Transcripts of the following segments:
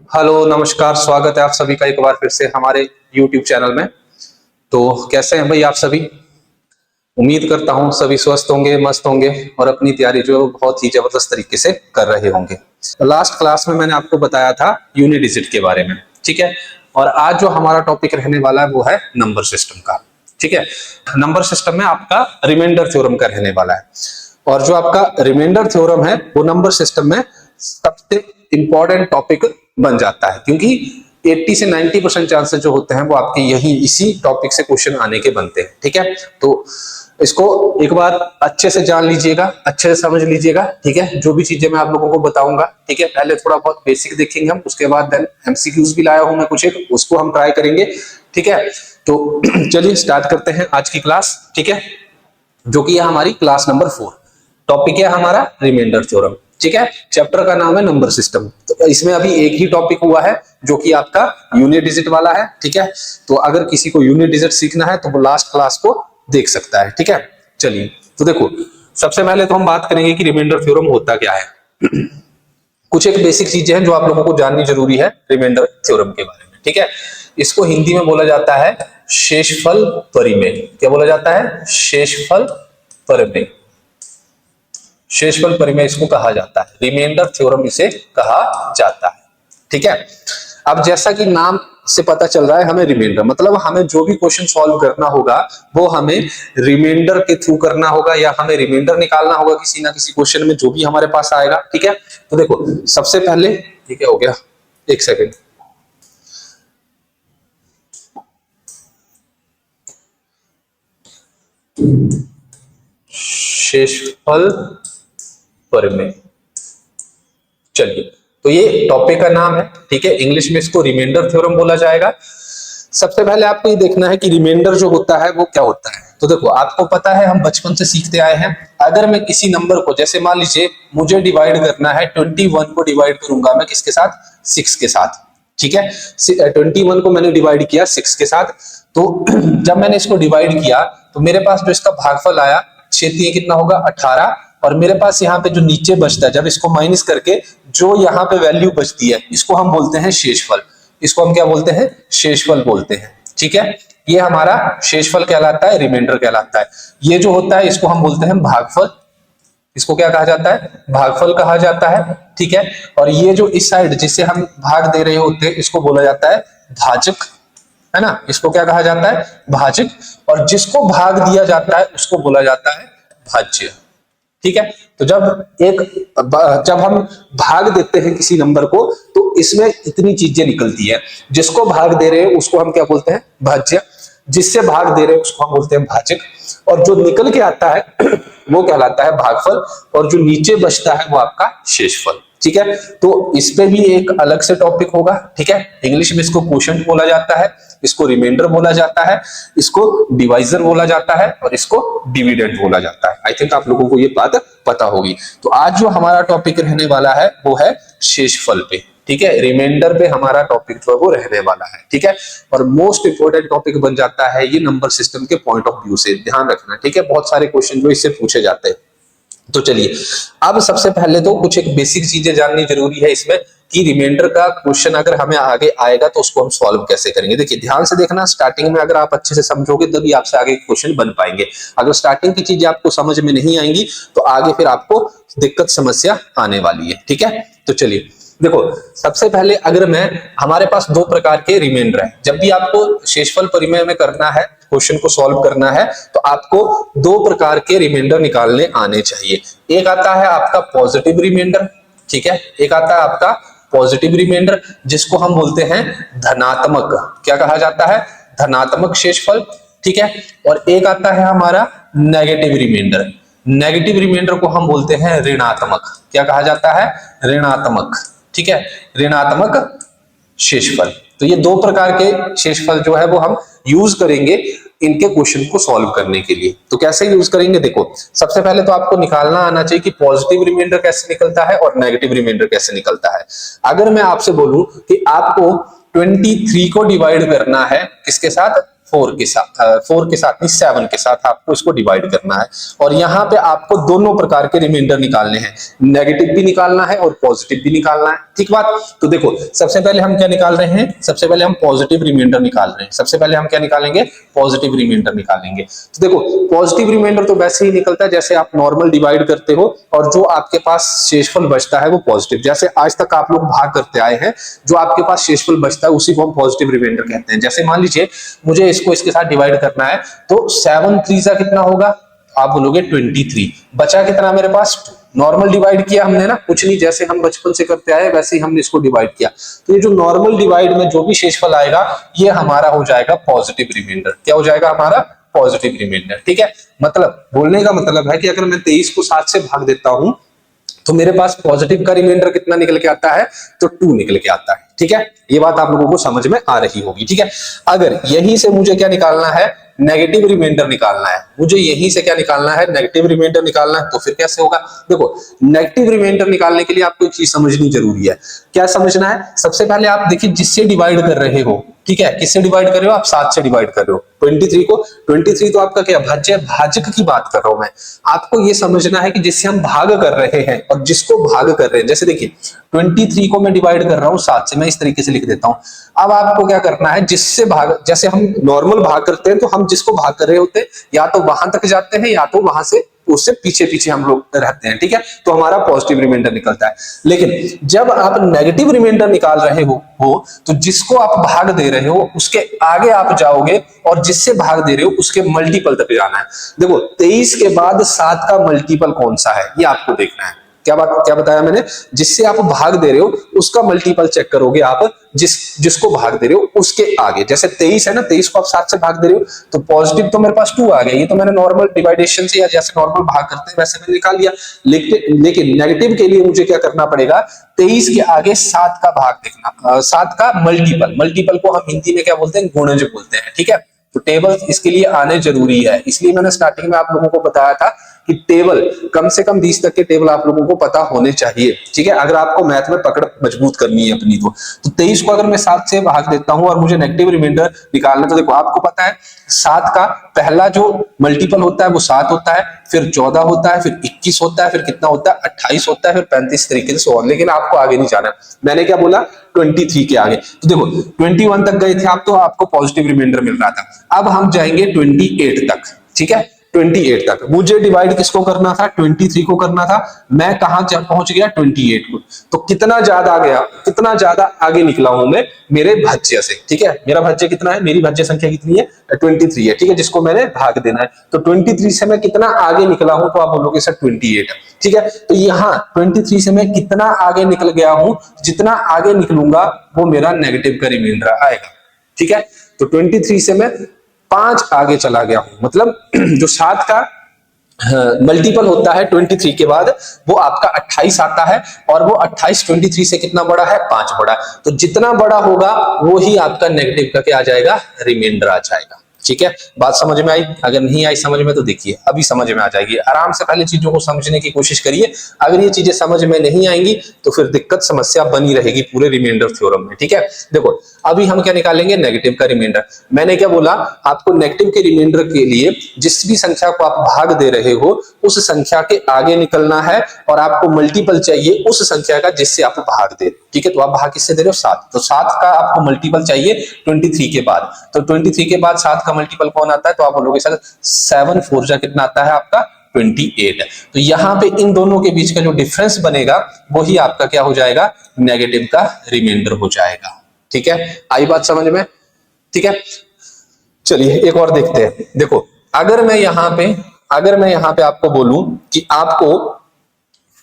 Hello नमस्कार, स्वागत है आप सभी का एक बार फिर से हमारे YouTube चैनल में। तो कैसे हैं भाई आप सभी? उम्मीद करता हूं सभी स्वस्थ होंगे, मस्त होंगे और अपनी तैयारी जो बहुत ही जबरदस्त तरीके से कर रहे होंगे। लास्ट क्लास में मैंने आपको बताया था यूनिट डिजिट के बारे में, ठीक है। और आज जो हमारा टॉपिक रहने वाला है वो है नंबर सिस्टम का, ठीक है। नंबर सिस्टम में आपका रिमाइंडर थ्योरम का रहने वाला है। और जो आपका रिमाइंडर थ्योरम है वो नंबर सिस्टम में सबसे इंपॉर्टेंट टॉपिक बन जाता है, क्योंकि 80 से 90% चांसेस जो होते हैं वो आपके यही इसी टॉपिक से क्वेश्चन आने के बनते हैं, ठीक है। तो इसको एक बार अच्छे से जान लीजिएगा, अच्छे से समझ लीजिएगा, ठीक है। जो भी चीजें मैं आप लोगों को बताऊंगा, ठीक है, पहले थोड़ा बहुत बेसिक देखेंगे हम, उसके बाद देन एमसीक्यूज भी लाया हूं मैं कुछ एक, उसको हम ट्राई करेंगे, ठीक है। तो चलिए स्टार्ट करते हैं आज की क्लास, ठीक है, जो कि है हमारी क्लास नंबर 4। टॉपिक है हमारा रिमाइंडर थ्योरम, ठीक है। चैप्टर का नाम है नंबर सिस्टम। तो इसमें अभी एक ही टॉपिक हुआ है जो कि आपका यूनिट डिजिट वाला है, ठीक है। तो अगर किसी को यूनिट डिजिट सीखना है तो वो लास्ट क्लास को देख सकता है, ठीक है। चलिए तो देखो, सबसे पहले तो हम बात करेंगे कि रिमाइंडर थ्योरम होता क्या है। कुछ एक बेसिक चीजें हैं जो आप लोगों को जाननी जरूरी है रिमाइंडर थ्योरम के बारे में, ठीक है। इसको हिंदी में बोला जाता है शेषफल परिमेय। क्या बोला जाता है? शेषफल परिमेय। शेषफल परिमेय इसको कहा जाता है, रिमाइंडर थ्योरम इसे कहा जाता है, ठीक है। अब जैसा कि नाम से पता चल रहा है, हमें रिमाइंडर मतलब हमें जो भी क्वेश्चन सॉल्व करना होगा वो हमें रिमाइंडर के थ्रू करना होगा, या हमें रिमाइंडर निकालना होगा किसी ना किसी क्वेश्चन में जो भी हमारे पास आएगा, ठीक है। तो देखो सबसे पहले, ठीक है, हो गया, एक सेकेंड। शेषफल परिमेय, चलिए, तो ये टॉपिक का नाम है, ठीक है। इंग्लिश में इसको रिमाइंडर थ्योरम बोला जाएगा। सबसे पहले आपको ये देखना है कि रिमाइंडर जो होता है वो क्या होता है। तो देखो, आपको पता है, हम बचपन से सीखते आए हैं, अगर मैं किसी नंबर को, जैसे मान लीजिए मुझे डिवाइड करना है, 21 को डिवाइड करूंगा मैं किसके साथ? 6 के साथ, ठीक है। 21 को मैंने डिवाइड किया 6 के साथ। तो जब मैंने इसको डिवाइड किया तो मेरे पास जो इसका भागफल आया, 6 कितना होगा? 18। और मेरे पास यहाँ पे जो नीचे बचता है, जब इसको माइनस करके जो यहाँ पे वैल्यू बचती है, इसको हम बोलते हैं शेषफल। इसको हम क्या बोलते हैं? शेषफल बोलते हैं, ठीक है। ये हमारा शेषफल कहलाता है, रिमाइंडर कहलाता है। ये जो होता है इसको हम बोलते हैं भागफल। इसको क्या कहा जाता है? भागफल कहा जाता है, ठीक है। और ये जो इस साइड जिसे हम भाग दे रहे होते हैं इसको बोला जाता है भाजक, है ना। इसको क्या कहा जाता है? भाजक। और जिसको भाग दिया जाता है उसको बोला जाता है भाज्य, ठीक है। तो जब हम भाग देते हैं किसी नंबर को तो इसमें इतनी चीजें निकलती है। जिसको भाग दे रहे हैं उसको हम क्या बोलते हैं? भाज्य। जिससे भाग दे रहे हैं उसको हम बोलते हैं भाजक। और जो निकल के आता है वो कहलाता है भागफल। और जो नीचे बचता है वो आपका शेषफल, ठीक है। तो इस पे भी एक अलग से टॉपिक होगा, ठीक है। इंग्लिश में इसको क्वोशंट बोला जाता है, इसको रिमाइंडर बोला जाता है, इसको डिवाइजर बोला जाता है और इसको डिविडेंड बोला जाता है। आई थिंक आप लोगों को ये बात पता होगी। तो आज जो हमारा टॉपिक रहने वाला है वो है शेषफल पे, ठीक है। रिमाइंडर पे हमारा टॉपिक जो है वो रहने वाला है, ठीक है। और मोस्ट इंपोर्टेंट टॉपिक बन जाता है ये नंबर सिस्टम के पॉइंट ऑफ व्यू से, ध्यान रखना, ठीक है। बहुत सारे क्वेश्चन जो इससे पूछे जाते हैं। तो चलिए, अब सबसे पहले तो कुछ एक बेसिक चीजें जाननी जरूरी है इसमें, कि रिमाइंडर का क्वेश्चन अगर हमें आगे आएगा तो उसको हम सॉल्व कैसे करेंगे। देखिए ध्यान से देखना, स्टार्टिंग में अगर आप अच्छे से समझोगे तभी आपसे आगे क्वेश्चन बन पाएंगे। अगर स्टार्टिंग की चीजें आपको समझ में नहीं आएंगी तो आगे फिर आपको दिक्कत समस्या आने वाली है, ठीक है। तो चलिए देखो, सबसे पहले अगर हमारे पास दो प्रकार के रिमाइंडर है। जब भी आपको शेषफल परिमेय में करना है, क्वेश्चन को सॉल्व करना है, तो आपको दो प्रकार के रिमाइंडर निकालने आने चाहिए। एक आता है आपका पॉजिटिव रिमाइंडर, ठीक है। एक आता है आपका पॉजिटिव रिमाइंडर जिसको हम बोलते हैं धनात्मक। क्या कहा जाता है? धनात्मक शेषफल, ठीक है। और एक आता है हमारा नेगेटिव रिमाइंडर। नेगेटिव रिमाइंडर को हम बोलते हैं ऋणात्मक। क्या कहा जाता है? ऋणात्मक, ठीक है, ऋणात्मक शेषफल। तो ये दो प्रकार के शेषफल जो है वो हम यूज करेंगे इनके क्वेश्चन को सॉल्व करने के लिए। तो कैसे यूज करेंगे? देखो, सबसे पहले तो आपको निकालना आना चाहिए कि पॉजिटिव रिमाइंडर कैसे निकलता है और नेगेटिव रिमाइंडर कैसे निकलता है। अगर मैं आपसे बोलूं कि आपको 23 को डिवाइड करना है किसके साथ? 4 के साथ नहीं 7 के साथ आपको इसको डिवाइड करना है। और यहाँ पे आपको दोनों प्रकार के रिमाइंडर निकालने हैं, नेगेटिव भी निकालना है और पॉजिटिव भी निकालना है। ठीक बात। तो देखो सबसे पहले हम क्या निकाल रहे हैं, सबसे पहले हम पॉजिटिव रिमाइंडर निकाल रहे हैं। सबसे पहले हम क्या निकालेंगे, पॉजिटिव रिमाइंडर निकालेंगे। तो देखो पॉजिटिव रिमाइंडर तो वैसे ही निकलता है जैसे आप नॉर्मल डिवाइड करते हो, और जो आपके पास शेषफल बचता है वो पॉजिटिव, जैसे आज तक आप लोग भाग करते आए हैं, जो आपके पास शेषफल बचता है उसी को हम पॉजिटिव रिमाइंडर कहते हैं। जैसे मान लीजिए मुझे इसको इसके साथ डिवाइड करना है, तो 7 3 कितना होगा, आप बोलोगे 23, बचा कितना मेरे पास 2। नॉर्मल डिवाइड किया हमने ना, कुछ नहीं, जैसे हम बचपन से करते आए वैसे ही हमने इसको डिवाइड किया। तो ये जो नॉर्मल डिवाइड में जो भी शेषफल आएगा ये हमारा हो जाएगा पॉजिटिव रिमाइंडर। क्या हो जाएगा हमारा, पॉजिटिव रिमाइंडर। ठीक है, मतलब बोलने का मतलब है कि अगर मैं 23 को 7 से भाग देता हूं तो मेरे पास पॉजिटिव का रिमाइंडर कितना निकल के आता है, तो 2 निकल के आता है। ठीक है, ये बात आप लोगों को समझ में आ रही होगी। ठीक है, अगर यहीं से मुझे क्या निकालना है, नेगेटिव रिमाइंडर निकालना है, मुझे यहीं से क्या निकालना है, नेगेटिव रिमाइंडर निकालना है, तो फिर कैसे होगा। देखो नेगेटिव रिमाइंडर निकालने के लिए आपको एक चीज समझनी जरूरी है। क्या समझना है, सबसे पहले आप देखिए जिससे डिवाइड कर रहे हो, ठीक है, किससे डिवाइड कर रहे हो आप, 7 से डिवाइड कर रहे हो 23 को। 23 तो आपका क्या भाज्य, भाजक की बात कर रहा हूं मैं। आपको ये समझना है कि जिससे हम भाग कर रहे हैं और जिसको भाग कर रहे हैं, जैसे देखिए 23 को मैं डिवाइड कर रहा हूं 7 से, मैं इस तरीके से लिख देता हूं। अब आपको क्या करना है, जिससे भाग, जैसे हम नॉर्मल भाग करते हैं तो हम जिसको भाग कर रहे होते हैं या तो वहां तक जाते हैं या तो वहां से उससे पीछे पीछे हम लोग रहते हैं। ठीक है, तो हमारा पॉजिटिव रिमाइंडर निकलता है। लेकिन जब आप नेगेटिव रिमाइंडर निकाल रहे हो तो जिसको आप भाग दे रहे हो उसके आगे आप जाओगे और जिससे भाग दे रहे हो उसके मल्टीपल तक जाना है। देखो 23 के बाद 7 का मल्टीपल कौन सा है ये आपको देखना है। क्या बताया मैंने, जिससे आप भाग दे रहे हो उसका मल्टीपल चेक करोगे आप, जिसको भाग दे रहे हो उसके आगे। जैसे 23 है ना, 23 को आप 7 से भाग दे रहे हो तो पॉजिटिव तो मेरे पास 2 आ गया, ये तो मैंने नॉर्मल डिवाइडेशन से या जैसे नॉर्मल भाग करते हैं वैसे मैंने निकाल लिया। लेकिन नेगेटिव के लिए मुझे क्या करना पड़ेगा, 23 के आगे 7 का भाग देखना, 7 का मल्टीपल को हम हिंदी में क्या बोलते हैं, गुणज बोलते हैं। ठीक है, तो टेबल इसके लिए आने जरूरी है, इसलिए मैंने स्टार्टिंग में आप लोगों को बताया था कि टेबल कम से कम 20 तक के टेबल आप लोगों को पता होने चाहिए। ठीक है, अगर आपको मैथ में पकड़ मजबूत करनी है अपनी तो 23 को अगर मैं 7 से भाग देता हूं और मुझे नेगेटिव रिमाइंडर निकालना, तो देखो आपको पता है 7 का पहला जो मल्टीपल होता है वो 7 होता है, फिर 14 होता है, फिर 21 होता है, फिर कितना होता है 28 होता है, फिर 35 तरीके से और। लेकिन आपको आगे नहीं जाना, मैंने क्या बोला 23 के आगे। तो देखो 21 तक गए थे आप तो आपको पॉजिटिव रिमाइंडर मिल रहा था। अब हम जाएंगे 28 तक। ठीक है, 28 तक मुझे डिवाइड किसको करना था, 23 को करना था। मैं कहां पहुंच गया 28 को, तो कितना ज्यादा गया, कितना ज्यादा आगे निकला हूं मैं मेरे भाज्य से। ठीक है, मेरा भाज्य कितना है, मेरी भाज्य संख्या कितनी है 23 है। ठीक है, जिसको मैंने भाग देना है, तो 23 से मैं कितना आगे निकला हूं, तो आप बोलोगे सर 28। ठीक है, तो यहाँ 23 से मैं कितना आगे निकल गया हूं, जितना आगे निकलूंगा वो मेरा नेगेटिव का रिमाइंडर आएगा। ठीक है, तो 23 से मैं 5 आगे चला गया हूं, मतलब जो 7 का मल्टीपल होता है 23 के बाद वो आपका 28 आता है, और वो 28 23 से कितना बड़ा है, 5 बड़ा। तो जितना बड़ा होगा वो ही आपका नेगेटिव का क्या आ जाएगा, रिमाइंडर आ जाएगा। ठीक है, बात समझ में आई, अगर नहीं आई समझ में तो देखिए अभी समझ में आ जाएगी। आराम से पहले चीजों को समझने की कोशिश करिए, अगर ये चीजें समझ में नहीं आएंगी तो फिर दिक्कत समस्या बनी रहेगी पूरे रिमाइंडर थ्योरम में। ठीक है, देखो अभी हम क्या निकालेंगे, नेगेटिव का रिमाइंडर। मैंने क्या बोला आपको, नेगेटिव के रिमाइंडर के लिए जिस भी संख्या को आप भाग दे रहे हो उस संख्या के आगे निकलना है, और आपको मल्टीपल चाहिए उस संख्या का जिससे आप भाग दे। ठीक है, तो आप भाग किससे दे रहे हो, 7, तो 7 का आपको मल्टीपल चाहिए 23 के बाद। तो 23 के बाद 7 का मल्टीपल कौन आता है, तो आप बोलोगे सर 7 4 जा कितना आता है आपका 28। तो यहां पे इन दोनों के बीच का जो डिफरेंस बनेगा वही आपका क्या हो जाएगा, नेगेटिव का रिमाइंडर हो जाएगा। ठीक है, आई बात समझ में। ठीक है, चलिए एक और देखते हैं। देखो अगर मैं यहां पे आपको बोलूं कि आपको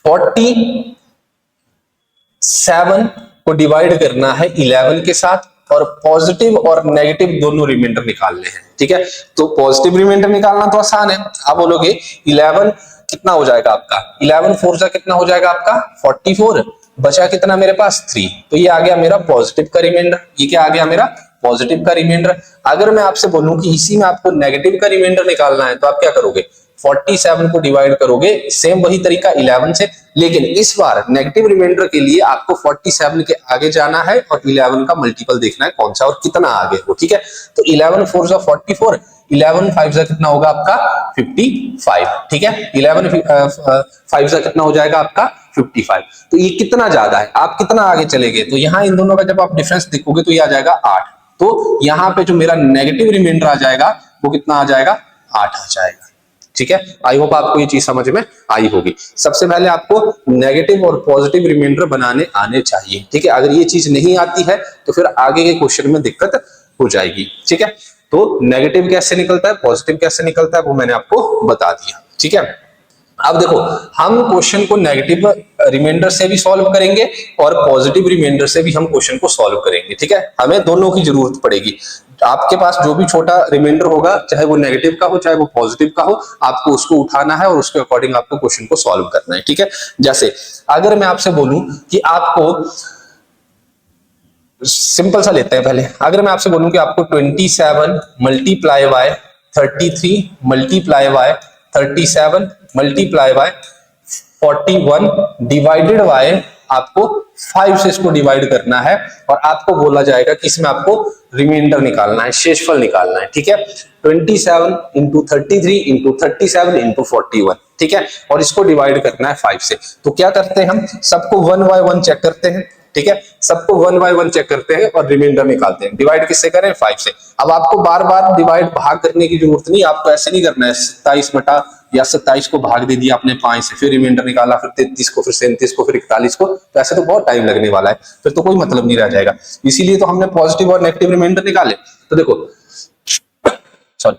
47 को डिवाइड करना है 11 के साथ, और पॉजिटिव और नेगेटिव दोनों रिमाइंडर निकालने हैं। ठीक है, तो पॉजिटिव रिमाइंडर निकालना तो आसान है, आप बोलोगे 11 कितना हो जाएगा आपका, 11 4 जा कितना हो जाएगा आपका 44, बचा कितना मेरे पास 3, तो ये आ गया मेरा पॉजिटिव का रिमाइंडर। ये क्या आ गया मेरा पॉजिटिव का रिमाइंडर। अगर मैं आपसे बोलूं कि इसी में आपको नेगेटिव का रिमाइंडर निकालना है तो आप क्या करोगे, 47 को डिवाइड करोगे सेम वही तरीका 11 से, लेकिन इस बार नेगेटिव रिमाइंडर के लिए आपको 47 के आगे जाना है और 11 का मल्टीपल देखना है कौन सा और कितना आगे हो। ठीक है, तो 11 4 जा 44, 11 5 जा कितना होगा आपका 55। ठीक है, 11 5 जा कितना हो जाएगा आपका 55। तो ये कितना ज्यादा है, आप कितना आगे चले गए, तो यहाँ इन दोनों का जब आप डिफरेंस देखोगे तो ये आ जाएगा 8। तो यहाँ पे जो मेरा नेगेटिव रिमाइंडर आ जाएगा वो कितना आ जाएगा 8 आ जाएगा। ठीक है, आई होप आपको ये चीज समझ में आई होगी। सबसे पहले आपको नेगेटिव और पॉजिटिव रिमाइंडर बनाने आने चाहिए। ठीक है, अगर ये चीज नहीं आती है तो फिर आगे के क्वेश्चन में दिक्कत हो जाएगी। ठीक है, तो नेगेटिव कैसे निकलता है, पॉजिटिव कैसे निकलता है वो मैंने आपको बता दिया। ठीक है, अब देखो हम क्वेश्चन को नेगेटिव रिमाइंडर से भी सॉल्व करेंगे और पॉजिटिव रिमाइंडर से भी हम क्वेश्चन को सॉल्व करेंगे। ठीक है, हमें दोनों की जरूरत पड़ेगी। आपके पास जो भी छोटा रिमाइंडर होगा, चाहे वो नेगेटिव का हो चाहे वो पॉजिटिव का हो, आपको उसको उठाना है और उसके अकॉर्डिंग आपको क्वेश्चन को सॉल्व करना है। ठीक है, जैसे अगर मैं आपसे बोलूं कि आपको सिंपल सा लेते हैं पहले, अगर मैं आपसे बोलूं कि आपको 27 multiply by 33 multiply by 37 multiply by 41 divided by आपको 5 से इसको डिवाइड करना है और आपको बोला जाएगा कि इसमें आपको रिमाइंडर निकालना है, शेषफल निकालना है। ठीक है, 27 इंटू 33 इंटू 37 इंटू 41। ठीक है, और इसको डिवाइड करना है 5 से। तो क्या करते हैं हम, सबको 1 बाय 1 चेक करते हैं। ठीक है, सबको 1 बाय 1 चेक करते हैं और रिमाइंडर निकालते हैं। डिवाइड किससे करें, 5 से। अब आपको बार बार डिवाइड भाग करने की जरूरत नहीं, आपको ऐसे नहीं करना है 27 बटा या 27 को भाग दे दिया आपने 5 से, फिर रिमाइंडर निकाला, फिर 33 को, फिर 37 को, फिर 41 को, तो ऐसे तो बहुत टाइम लगने वाला है, फिर तो कोई मतलब नहीं रह जाएगा। इसीलिए तो हमने पॉजिटिव और नेगेटिव रिमाइंडर निकाले। तो देखो सॉरी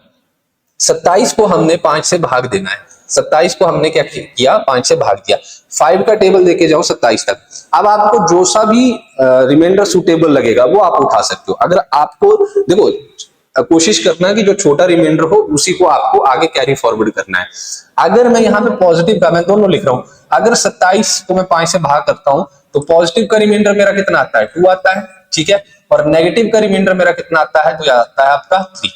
27 को हमने 5 से भाग देना है, 27 को हमने क्या किया 5 से भाग दिया। 5 का टेबल लेके जाओ 27 तक। अब आपको जो सा भी रिमाइंडर सुटेबल लगेगा वो आप उठा सकते हो। अगर आपको देखो कोशिश करना कि जो छोटा रिमाइंडर हो उसी को आपको आगे कैरी फॉरवर्ड करना है। अगर मैं यहाँ पे पॉजिटिव का, मैं दोनों लिख रहा हूं, अगर 27 को मैं 5 से भाग करता हूं तो पॉजिटिव का रिमाइंडर मेरा कितना आता है 2 आता है। ठीक है, और नेगेटिव का रिमाइंडर मेरा कितना आता है, तो यह आता है आपका 3।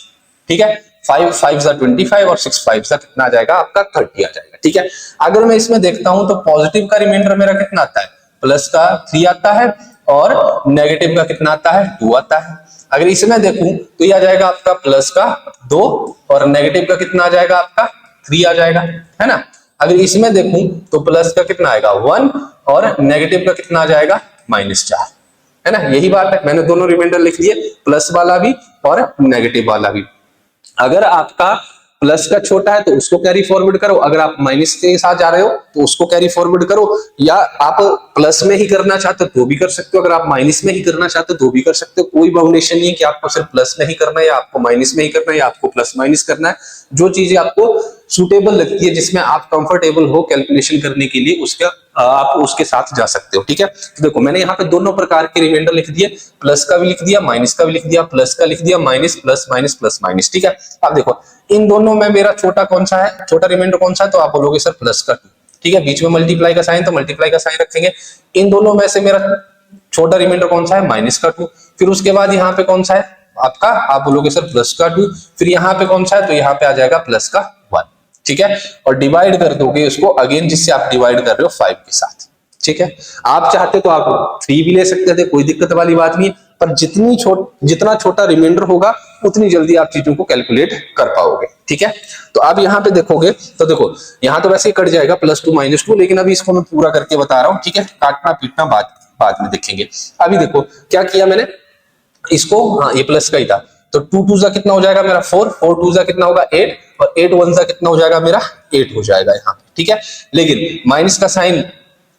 ठीक है, 5 5 जा 25 और 6 5 जा कितना आ जाएगा आपका 30 आ जाएगा। ठीक है, अगर मैं इसमें देखता हूं तो पॉजिटिव का रिमाइंडर मेरा कितना आता है, प्लस का 3 आता है और नेगेटिव का कितना आता है 2 आता है। अगर इसमें देखूं तो यह आ जाएगा आपका प्लस का 2 और नेगेटिव का कितना आ जाएगा आपका 3 आ जाएगा, है ना। अगर इसमें देखूं तो प्लस का कितना आएगा 1 और नेगेटिव का कितना आ जाएगा -4, है ना। यही बात है, मैंने दोनों रिमाइंडर लिख दिए, प्लस वाला भी और नेगेटिव वाला भी। अगर आपका प्लस का छोटा है तो उसको कैरी फॉरवर्ड करो, अगर आप माइनस के साथ जा रहे हो तो उसको कैरी फॉरवर्ड करो, या आप प्लस में ही करना चाहते हो तो भी कर सकते हो, अगर आप माइनस में ही करना चाहते हो तो भी कर सकते हो। कोई बाउंडेशन नहीं है कि आपको सिर्फ प्लस में ही करना है या आपको माइनस में ही करना है या आपको प्लस माइनस करना है। जो चीजें आपको सुटेबल लगती है, जिसमें आप कंफर्टेबल हो कैलकुलेशन करने के लिए, उसका आप उसके साथ जा सकते हो। ठीक है, तो देखो मैंने यहाँ पे दोनों प्रकार के रिमाइंडर लिख दिए, प्लस का भी लिख दिया, माइनस का भी लिख दिया, प्लस का लिख दिया, minus plus minus plus minus. ठीक है, अब देखो इन दोनों में मेरा छोटा कौन सा है, छोटा रिमाइंडर कौन सा है, तो आप बोलोगे सर प्लस का 2। ठीक है, बीच में मल्टीप्लाई का साइन तो मल्टीप्लाई का साइन रखेंगे। इन दोनों में से मेरा छोटा रिमाइंडर कौन सा है, माइनस का 2। फिर उसके बाद यहाँ पे कौन सा है आपका, आप बोलोगे सर प्लस का 2। फिर यहाँ पे कौन सा है, तो यहाँ पे आ जाएगा प्लस का 1। ठीक है, और डिवाइड कर दोगे उसको अगेन जिससे आप डिवाइड कर रहे हो 5 के साथ। ठीक है, आप चाहते तो आप 3 भी ले सकते थे, कोई दिक्कत वाली बात नहीं है, पर जितना छोटा रिमाइंडर होगा उतनी जल्दी आप चीजों को कैलकुलेट कर पाओगे। ठीक है, तो अब यहाँ पे देखोगे तो देखो यहाँ तो वैसे ही कट जाएगा +2 -2, लेकिन अभी इसको मैं पूरा करके बता रहा हूँ। ठीक है, काटना पीटना बाद में देखेंगे। अभी देखो क्या किया मैंने इसको, हाँ ये प्लस का ही था, तो 2 2 जा कितना हो जाएगा मेरा 4, 4 2 जा कितना होगा 8 और 8 1 जा कितना हो जाएगा मेरा 8 हो जाएगा यहाँ। ठीक है, लेकिन माइनस का साइन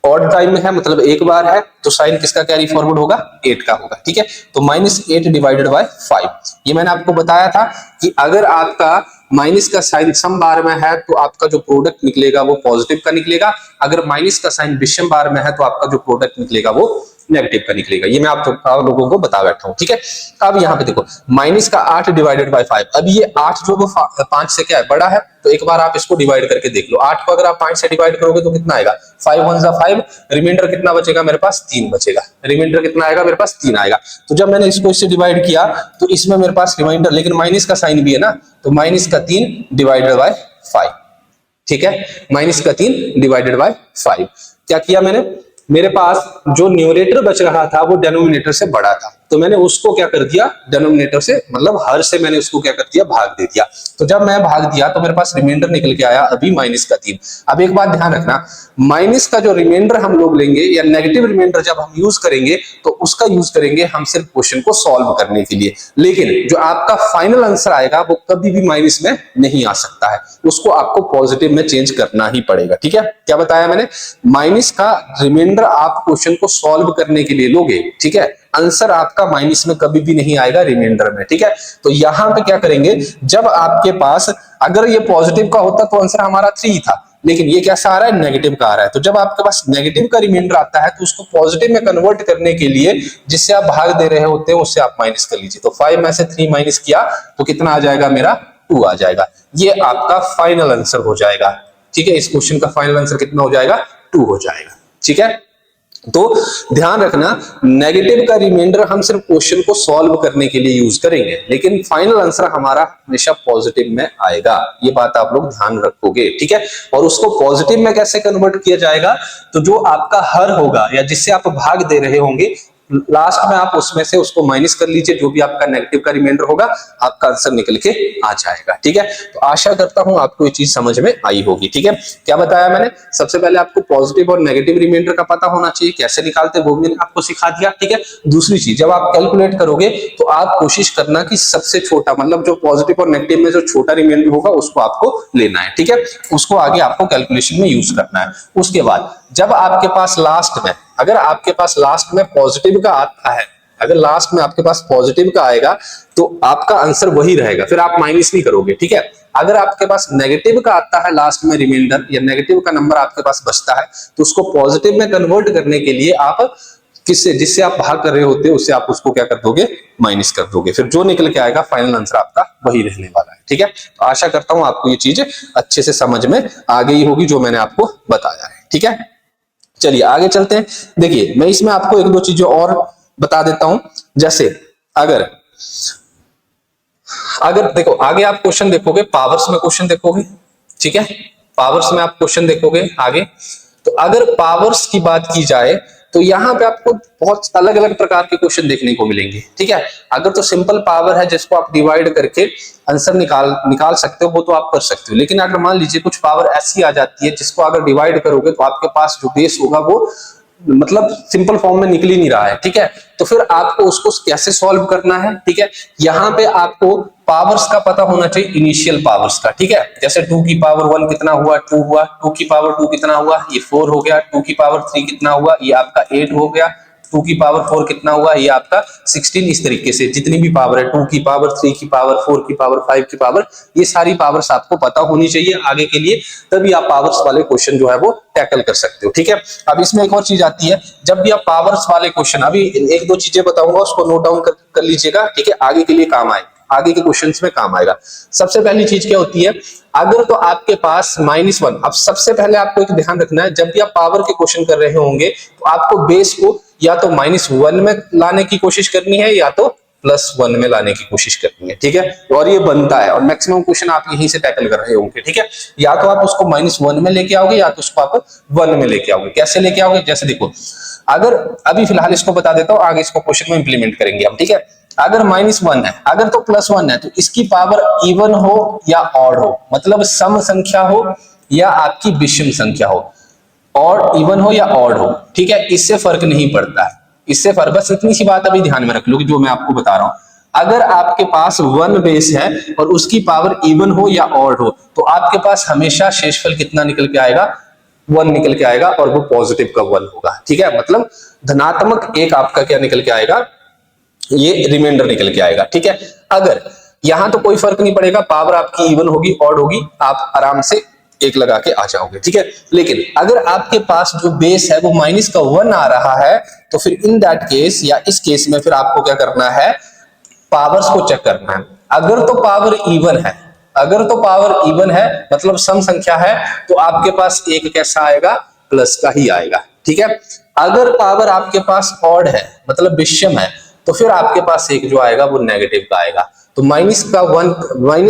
ऑड टाइम में है, मतलब एक बार है, तो साइन किसका कैरी फॉरवर्ड होगा 8 का होगा। ठीक है, तो -8 डिवाइडेड बाय 5। ये मैंने आपको बताया था कि अगर आपका माइनस का साइन सम बार में है तो आपका जो प्रोडक्ट निकलेगा वो पॉजिटिव का निकलेगा, अगर माइनस का साइन विषम बार में है तो आपका जो प्रोडक्ट निकलेगा वो नेगेटिव का निकलेगा। ये मैं आप लोगों को बता बैठा हूं। ठीक है, अब यहाँ पे देखो माइनस का 8 डिवाइडेड बाय 5। अब ये 8 जो वो 5 से क्या है बड़ा है, तो एक बार आप इसको डिवाइड करके देख लो। 8 को अगर आप 5 से डिवाइड करोगे तो कितना आएगा 5 1 जा 5, रिमाइंडर कितना बचेगा मेरे पास 3 बचेगा, रिमाइंडर कितना आएगा मेरे पास 3 आएगा। तो जब मैंने इसको इससे डिवाइड किया तो इसमें मेरे पास रिमाइंडर, लेकिन माइनस का साइन भी है ना, तो -3 डिवाइडेड बाय 5। ठीक है, -3 डिवाइडेड बाय 5। क्या किया मैंने, मेरे पास जो न्यूमरेटर बच रहा था वो डिनोमिनेटर से बड़ा था, तो मैंने उसको क्या कर दिया, डिनोमिनेटर से मतलब हर से मैंने उसको क्या कर दिया, भाग दे दिया। तो जब मैं भाग दिया तो मेरे पास रिमाइंडर निकल के आया अभी -3। अब एक बात ध्यान रखना, माइनस का जो रिमाइंडर हम लोग लेंगे या नेगेटिव रिमाइंडर जब हम यूज करेंगे तो उसका यूज करेंगे हम सिर्फ क्वेश्चन को सॉल्व करने के लिए, लेकिन जो आपका फाइनल आंसर आएगा वो कभी भी माइनस में नहीं आ सकता है, उसको आपको पॉजिटिव में चेंज करना ही पड़ेगा। ठीक है, क्या बताया मैंने, माइनस का रिमाइंडर आप क्वेश्चन को सॉल्व करने के लिए लोगे, ठीक है, आंसर आपका माइनस में कभी भी नहीं आएगा रिमाइंडर में। ठीक है, तो यहां पे क्या करेंगे, जब आपके पास अगर ये पॉजिटिव का होता तो आंसर हमारा 3 था, लेकिन ये कैसा आ रहा है, नेगेटिव का आ रहा है। तो जब आपके पास नेगेटिव का रिमाइंडर आता है तो उसको पॉजिटिव में कन्वर्ट करने के लिए जिससे आप भाग दे रहे होते हैं उससे आप माइनस कर लीजिए। तो 5 में से 3 माइनस किया तो कितना आ जाएगा, मेरा 2 आ जाएगा। ये आपका फाइनल आंसर हो जाएगा। ठीक है, इस क्वेश्चन का फाइनल आंसर कितना हो जाएगा, 2 हो जाएगा। ठीक है, तो ध्यान रखना, नेगेटिव का रिमाइंडर हम सिर्फ क्वेश्चन को सॉल्व करने के लिए यूज करेंगे, लेकिन फाइनल आंसर हमारा हमेशा पॉजिटिव में आएगा। ये बात आप लोग ध्यान रखोगे। ठीक है, और उसको पॉजिटिव में कैसे कन्वर्ट किया जाएगा, तो जो आपका हर होगा या जिससे आप भाग दे रहे होंगे लास्ट में आप उसमें से उसको माइनस कर लीजिए, जो भी आपका नेगेटिव का रिमाइंडर होगा आपका आंसर निकल के आ जाएगा। ठीक है, तो आशा करता हूं आपको ये चीज समझ में आई होगी। ठीक है, क्या बताया मैंने, सबसे पहले आपको पॉजिटिव और नेगेटिव रिमाइंडर का पता होना चाहिए, कैसे निकालते वो भी मैंने आपको सिखा दिया। ठीक है, दूसरी चीज, जब आप कैलकुलेट करोगे तो आप कोशिश करना कि सबसे छोटा, मतलब जो पॉजिटिव और नेगेटिव में जो छोटा रिमाइंडर होगा उसको आपको लेना है। ठीक है, उसको आगे आपको कैलकुलेशन में यूज करना है। उसके बाद जब आपके पास लास्ट में, अगर आपके पास लास्ट में पॉजिटिव का आता है, अगर लास्ट में आपके पास पॉजिटिव का आएगा तो आपका आंसर वही रहेगा, फिर आप माइनस नहीं करोगे। ठीक है, अगर आपके पास नेगेटिव का आता है लास्ट में रिमाइंडर या नेगेटिव का नंबर आपके पास बचता है तो उसको पॉजिटिव में कन्वर्ट करने के लिए आप किससे, जिससे आप भाग कर रहे होते हैं उससे आप उसको क्या कर दोगे, माइनस कर दोगे, फिर जो निकल के आएगा फाइनल आंसर आपका वही रहने वाला है। ठीक है, तो आशा करता हूं आपको ये चीज अच्छे से समझ में आ गई होगी जो मैंने आपको बताया है। ठीक है, चलिए आगे चलते हैं। देखिए मैं इसमें आपको एक दो चीजें और बता देता हूं, जैसे अगर देखो आगे आप क्वेश्चन देखोगे, पावर्स में क्वेश्चन देखोगे। ठीक है, पावर्स में आप क्वेश्चन देखोगे आगे, तो अगर पावर्स की बात की जाए तो यहाँ पे आपको बहुत अलग अलग प्रकार के क्वेश्चन देखने को मिलेंगे। ठीक है, अगर तो सिंपल पावर है जिसको आप डिवाइड करके आंसर निकाल सकते हो वो तो आप कर सकते हो, लेकिन अगर मान लीजिए कुछ पावर ऐसी आ जाती है जिसको अगर डिवाइड करोगे तो आपके पास जो बेस होगा वो मतलब सिंपल फॉर्म में निकल ही नहीं रहा है। ठीक है, तो फिर आपको उसको कैसे सॉल्व करना है। ठीक है, यहाँ पे आपको पावर्स का पता होना चाहिए, इनिशियल पावर्स का। ठीक है, जैसे 2 की पावर 1 कितना हुआ, 2 हुआ, 2 की पावर 2 कितना हुआ, ये 4 हो गया, 2 की पावर 3 कितना हुआ, ये आपका 8 हो गया, 2 की पावर 4 कितना हुआ, ये आपका 16। इस तरीके से जितनी भी पावर है, 2 की पावर, 3 की पावर, 4 की पावर, 5 की पावर, ये सारी पावर्स आपको पता होनी चाहिए आगे के लिए, तभी आप पावर्स वाले क्वेश्चन जो है वो टैकल कर सकते हो। ठीक है, अब इसमें एक और चीज आती है, जब भी आप पावर्स वाले क्वेश्चन, अभी एक दो चीजें बताऊंगा उसको नोट डाउन कर लीजिएगा। ठीक है, आगे के लिए काम आए, आगे के क्वेश्चंस में काम आएगा। सबसे पहली चीज क्या होती है, अगर तो आपके पास -1, अब सबसे पहले आपको एक ध्यान रखना है, जब भी आप पावर के क्वेश्चन कर रहे होंगे तो आपको बेस को या तो -1 में लाने की कोशिश करनी है या तो +1 में लाने की कोशिश करनी है। ठीक है, और ये बनता है और मैक्सिमम क्वेश्चन आप यहीं से टैकल कर रहे होंगे। ठीक है, या तो आप उसको -1 में लेके आओगे या तो उसको आप 1 में लेके आओगे। कैसे लेके आओगे, जैसे देखो, अगर अभी फिलहाल इसको बता देता हूं, आगे इसको क्वेश्चन में इंप्लीमेंट करेंगे हम। ठीक है, अगर -1 है, अगर तो +1 है तो इसकी पावर इवन हो या ऑड हो, मतलब सम संख्या हो या आपकी विषम संख्या हो, और इवन हो या ऑड हो। ठीक है, इससे फर्क नहीं पड़ता है, इससे फर्क, बस इतनी सी बात अभी ध्यान में रख लो जो मैं आपको बता रहा हूं। अगर आपके पास 1 बेस है और उसकी पावर इवन हो या ऑड हो तो आपके पास हमेशा शेषफल कितना निकल के आएगा, 1 निकल के आएगा, और वो पॉजिटिव का 1 होगा। ठीक है, मतलब धनात्मक 1 आपका क्या निकल के आएगा, ये रिमाइंडर निकल के आएगा। ठीक है, अगर यहां तो कोई फर्क नहीं पड़ेगा, पावर आपकी इवन होगी ऑड होगी, आप आराम से 1 लगा के आ जाओगे। ठीक है, लेकिन अगर आपके पास जो बेस है वो -1 आ रहा है तो फिर इन दैट केस या इस केस में फिर आपको क्या करना है, पावर्स को चेक करना है। अगर तो पावर इवन है, अगर तो पावर इवन है मतलब सम संख्या है, तो आपके पास 1 कैसा आएगा, प्लस का ही आएगा। ठीक है, अगर पावर आपके पास ऑड है मतलब विषम है तो फिर आपके पास एक जो आएगा वो नेगेटिव का आएगा। तो माइनस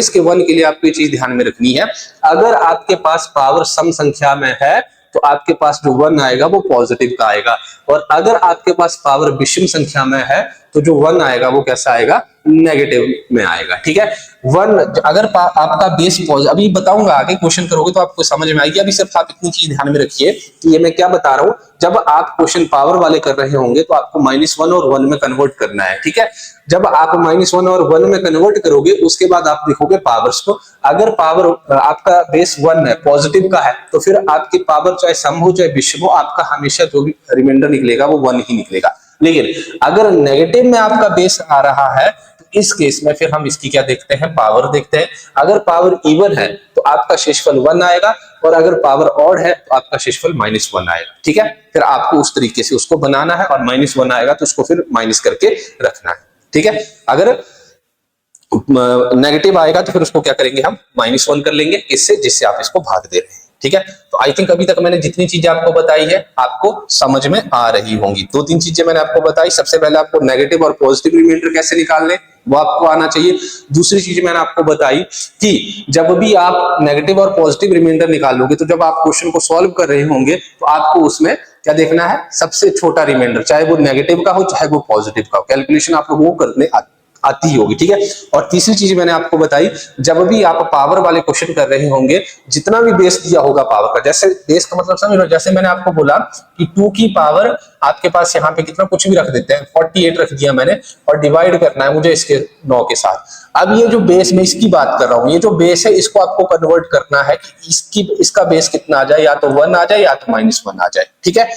के वन के लिए आपको ये चीज ध्यान में रखनी है, अगर आपके पास पावर सम संख्या में है तो आपके पास जो वन आएगा वो पॉजिटिव का आएगा, और अगर आपके पास पावर विषम संख्या में है तो जो वन आएगा वो कैसा आएगा, नेगेटिव में आएगा। ठीक है, वन अगर आपका बेस पॉजिटिव, अभी बताऊंगा आगे क्वेश्चन करोगे तो आपको समझ में आएगी, अभी सिर्फ आप इतनी चीज ध्यान में रखिए कि ये मैं क्या बता रहा हूं, जब आप क्वेश्चन पावर वाले कर रहे होंगे तो आपको -1 और 1 में कन्वर्ट करना है। ठीक है, जब आप -1 और 1 में कन्वर्ट करोगे उसके बाद आप देखोगे पावर्स को, अगर पावर आपका बेस 1 है, पॉजिटिव का है, तो फिर आपकी पावर चाहे सम हो चाहे विषम हो, आपका हमेशा जो भी रिमाइंडर निकलेगा वो 1 ही निकलेगा। लेकिन अगर नेगेटिव में आपका बेस आ रहा है तो इस केस में फिर हम इसकी क्या देखते हैं, पावर देखते हैं। अगर पावर इवन है तो आपका शेषफल 1 आएगा, और अगर पावर ऑड है तो आपका शेषफल -1 आएगा। ठीक है, फिर आपको उस तरीके से उसको बनाना है, और -1 आएगा तो उसको फिर माइनस करके रखना है। ठीक है, अगर नेगेटिव आएगा तो फिर उसको क्या करेंगे, हम -1 कर लेंगे, इससे जिससे आप इसको भाग दे रहे हैं। ठीक है, तो आई थिंक अभी तक मैंने जितनी चीजें आपको बताई है आपको समझ में आ रही होंगी। 2-3 चीजें मैंने आपको बताई, सबसे पहले आपको नेगेटिव और पॉजिटिव रिमाइंडर कैसे निकालने वो आपको आना चाहिए। दूसरी चीज मैंने आपको बताई कि जब भी आप नेगेटिव और पॉजिटिव रिमाइंडर निकालोगे तो जब आप क्वेश्चन को सॉल्व कर रहे होंगे तो आपको उसमें क्या देखना है, सबसे छोटा रिमाइंडर, चाहे वो नेगेटिव का हो चाहे वो पॉजिटिव का हो, कैलकुलेशन आप लोगों को करने आती होगी। ठीक है, और तीसरी चीज मैंने आपको बताई, जब भी आप पावर वाले क्वेश्चन कर रहे होंगे, जितना भी बेस दिया होगा पावर का, जैसे बेस का मतलब समझ लो, जैसे मैंने आपको बोला कि 2 की पावर आपके पास यहाँ पे कितना कुछ भी रख देते हैं, 48 रख दिया मैंने, और डिवाइड करना है मुझे इसके 9 के साथ। अब ये जो बेस में इसकी बात कर रहा हूँ, ये जो बेस है इसको आपको कन्वर्ट करना है कि इसका बेस कितना आ जाए, या तो 1 आ जाए या तो -1 आ जाए। ठीक है,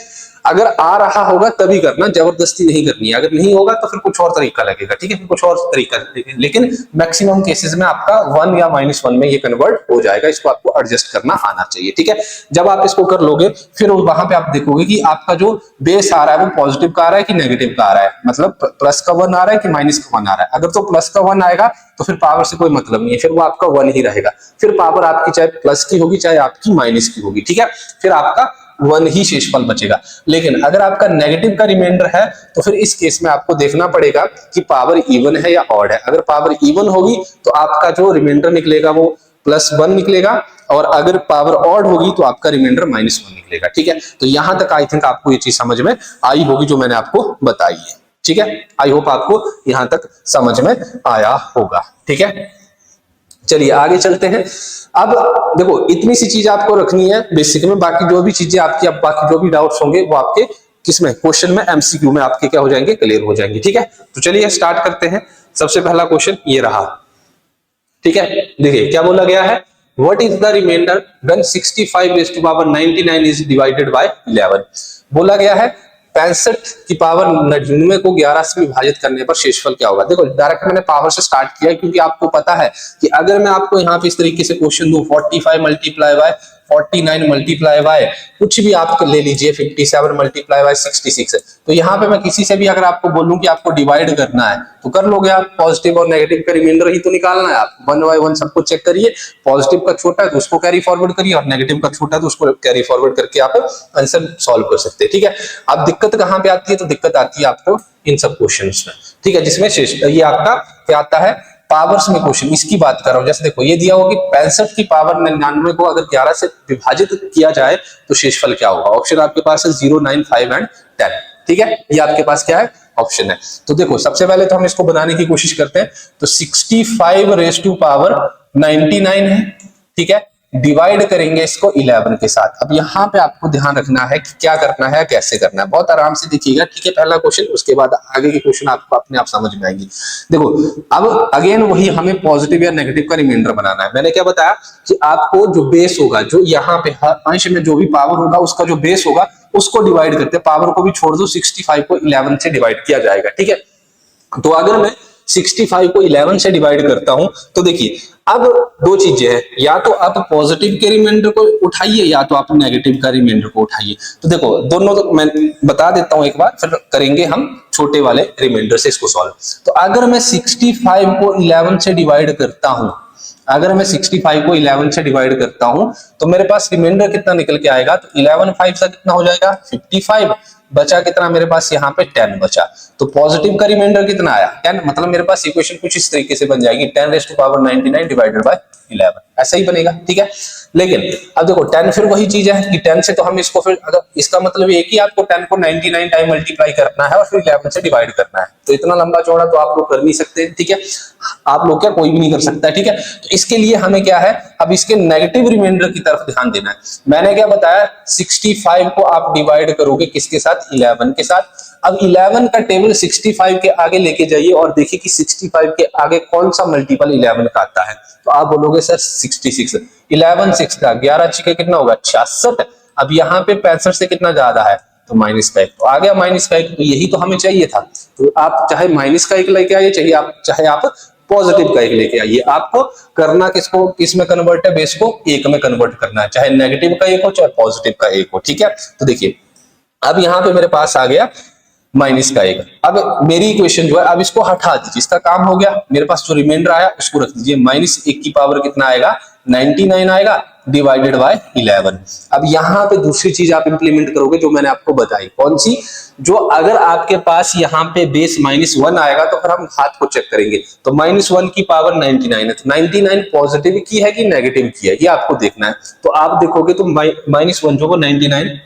अगर आ रहा होगा तभी करना, जबरदस्ती नहीं करनी है, अगर नहीं होगा तो फिर कुछ और तरीका लगेगा। ठीक है, फिर कुछ और तरीका लगेगा, लेकिन मैक्सिमम केसेस में आपका 1 या -1 में ये कन्वर्ट हो जाएगा, इसको आपको एडजस्ट करना आना चाहिए। ठीक है, जब आप इसको कर लोगे फिर वहां पे आप देखोगे कि आपका जो बेस आ रहा है वो पॉजिटिव का आ रहा है कि नेगेटिव का आ रहा है, मतलब प्लस का 1 आ रहा है कि माइनस का 1 आ रहा है। अगर तो प्लस का 1 आएगा तो फिर पावर से कोई मतलब नहीं है, फिर वो आपका 1 ही रहेगा, फिर पावर आपकी चाहे प्लस की होगी चाहे आपकी माइनस की होगी। ठीक है, फिर आपका 1 ही शेषफल बचेगा। लेकिन अगर आपका नेगेटिव का रिमाइंडर है तो फिर इस केस में आपको देखना पड़ेगा कि पावर इवन है या ऑड है। अगर पावर इवन होगी तो आपका जो रिमाइंडर निकलेगा वो +1 निकलेगा, और अगर पावर ऑड होगी तो आपका रिमाइंडर -1 निकलेगा। ठीक है, तो यहां तक आई थिंक आपको ये चीज समझ में आई होगी जो मैंने आपको बताई है। ठीक है, आई होप आपको यहां तक समझ में आया होगा। ठीक है, चलिए आगे चलते हैं। अब देखो इतनी सी चीज आपको रखनी है बेसिक में, बाकी जो भी चीजें आपकी, अब बाकी जो भी डाउट्स होंगे वो आपके किसमें, क्वेश्चन में, एमसीक्यू में आपके क्या हो जाएंगे, क्लियर हो जाएंगे। ठीक है, तो चलिए स्टार्ट करते हैं। सबसे पहला क्वेश्चन ये रहा। ठीक है, देखिए क्या बोला गया है, what is the remainder when 65 is divided by 11। बोला गया है 65 की पावर 99 को 11 से विभाजित करने पर शेषफल क्या होगा। देखो डायरेक्ट मैंने पावर से स्टार्ट किया क्योंकि आपको पता है कि अगर मैं आपको यहाँ पे इस तरीके से क्वेश्चन दूं 45 मल्टीप्लाई बाय 49 मल्टीप्लाई बाय कुछ भी आप ले लीजिए 57 मल्टीप्लाई बाय 66, तो यहाँ पे मैं किसी से भी अगर आपको बोलूं कि आपको डिवाइड करना है तो कर लोगे आप, पॉजिटिव और नेगेटिव का रिमाइंडर ही तो निकालना है आपको, 1 बाय 1 सबको चेक करिए, पॉजिटिव का छोटा है तो उसको कैरी फॉरवर्ड करिए और नेगेटिव का छोटा है तो उसको कैरी फॉरवर्ड करके आप आंसर सॉल्व कर सकते हैं। ठीक है, अब दिक्कत कहां पे आती है, तो दिक्कत आती है आपको इन सब क्वेश्चंस में। ठीक है, जिसमें ये आपका क्या आता है, पावर्स में क्वेश्चन, इसकी बात कर रहा हूं। जैसे देखो ये दिया हुआ कि 65 की पावर 99 को अगर 11 से विभाजित किया जाए तो शेषफल क्या होगा। ऑप्शन आपके पास है 0, 9, 5 एंड 10। ठीक है, ये आपके पास क्या है, ऑप्शन है। तो देखो सबसे पहले तो हम इसको बनाने की कोशिश करते हैं, तो 65 रेज़ टू पावर 99 है। ठीक है, डिवाइड करेंगे इसको 11 के साथ। अब यहाँ पे आपको ध्यान रखना है कि क्या करना है, कैसे करना है, बहुत आराम से देखिएगा। ठीक है, पहला क्वेश्चन, उसके बाद आगे के क्वेश्चन आपको अपने आप समझ में आएंगे। देखो अब अगेन वही हमें पॉजिटिव या नेगेटिव का रिमाइंडर बनाना है। मैंने क्या बताया कि आपको जो बेस होगा, जो यहाँ पे अंश में जो भी पावर होगा उसका जो बेस होगा उसको डिवाइड करते हैं, पावर को भी छोड़ दो, 65 को 11 से डिवाइड किया जाएगा। ठीक है, तो अगर मैं 65 को 11 से डिवाइड करता हूं तो देखिए अब दो चीजें हैं, या तो आप पॉजिटिव के रिमाइंडर को उठाइए या तो आप नेगेटिव का रिमाइंडर को उठाइए। तो देखो दोनों तो मैं बता देता हूं एक बार, फिर करेंगे हम छोटे वाले रिमाइंडर से इसको सॉल्व। तो अगर मैं 65 को 11 से डिवाइड करता हूं अगर मैं 65 को 11 से डिवाइड करता हूं तो मेरे पास रिमाइंडर कितना निकल के आएगा, तो 11 5 से कितना हो जाएगा 55, बचा कितना मेरे पास यहाँ पे 10 बचा। तो पॉजिटिव का रिमाइंडर कितना आया 10, मतलब मेरे पास इक्वेशन कुछ इस तरीके से बन जाएगी 10⁻99 डिवाइडेड बाय 11, ऐसा ही बनेगा। ठीक है, लेकिन अब देखो 10 फिर वही चीज है कि 10 से तो हम इसको फिर, अगर इसका मतलब ये कि आपको 10 को 99 टाइम मल्टीप्लाई करना है और फिर 11 से डिवाइड करना है, तो इतना लंबा चौड़ा तो आप लोग कर नहीं सकते। ठीक है, आप लोग क्या, कोई भी नहीं कर सकता। ठीक है, तो इसके लिए हमें क्या है, अब इसके नेगेटिव रिमाइंडर की तरफ ध्यान देना है। मैंने क्या बताया, 65 को आप डिवाइड करोगे किसके साथ, 11 के साथ। अब 11 का टेबल 65 के आगे लेके जाइए और देखिए कि 65 के आगे कौन सा मल्टीपल 11 का आता है, तो आप बोलोगे सर 66। 11 6 का 11 6 कितना होगा 66। अब यहाँ पे 65 से कितना ज्यादा है, तो -1, तो आ गया -1, तो यही तो हमें चाहिए था। तो आप चाहे -1 लेके आइए, चाहे आप पॉजिटिव का 1 लेके आइए, आपको करना किसको, किस में कन्वर्ट है, बेस को 1 में कन्वर्ट करना है, चाहे नेगेटिव का 1 हो चाहे पॉजिटिव का 1 हो। ठीक है, तो देखिए अब यहाँ पे मेरे पास आ गया -1। अब मेरी इक्वेशन जो है, अब इसको हटा दीजिए, इसका काम हो गया। मेरे पास जो रिमाइंडर आया उसको रख दीजिए, -1 की पावर कितना आएगा 99 आएगा डिवाइडेड बाय 11। अब यहाँ पे दूसरी चीज आप इंप्लीमेंट करोगे जो मैंने आपको बताई, कौन सी, जो अगर आपके पास यहाँ पे बेस -1 आएगा तो फिर हम हाथ को चेक करेंगे, तो -1 की पावर 99 है, तो 99 पॉजिटिव की है कि नेगेटिव की है, ये आपको देखना है। तो आप देखोगे तो -1 जो वो 99,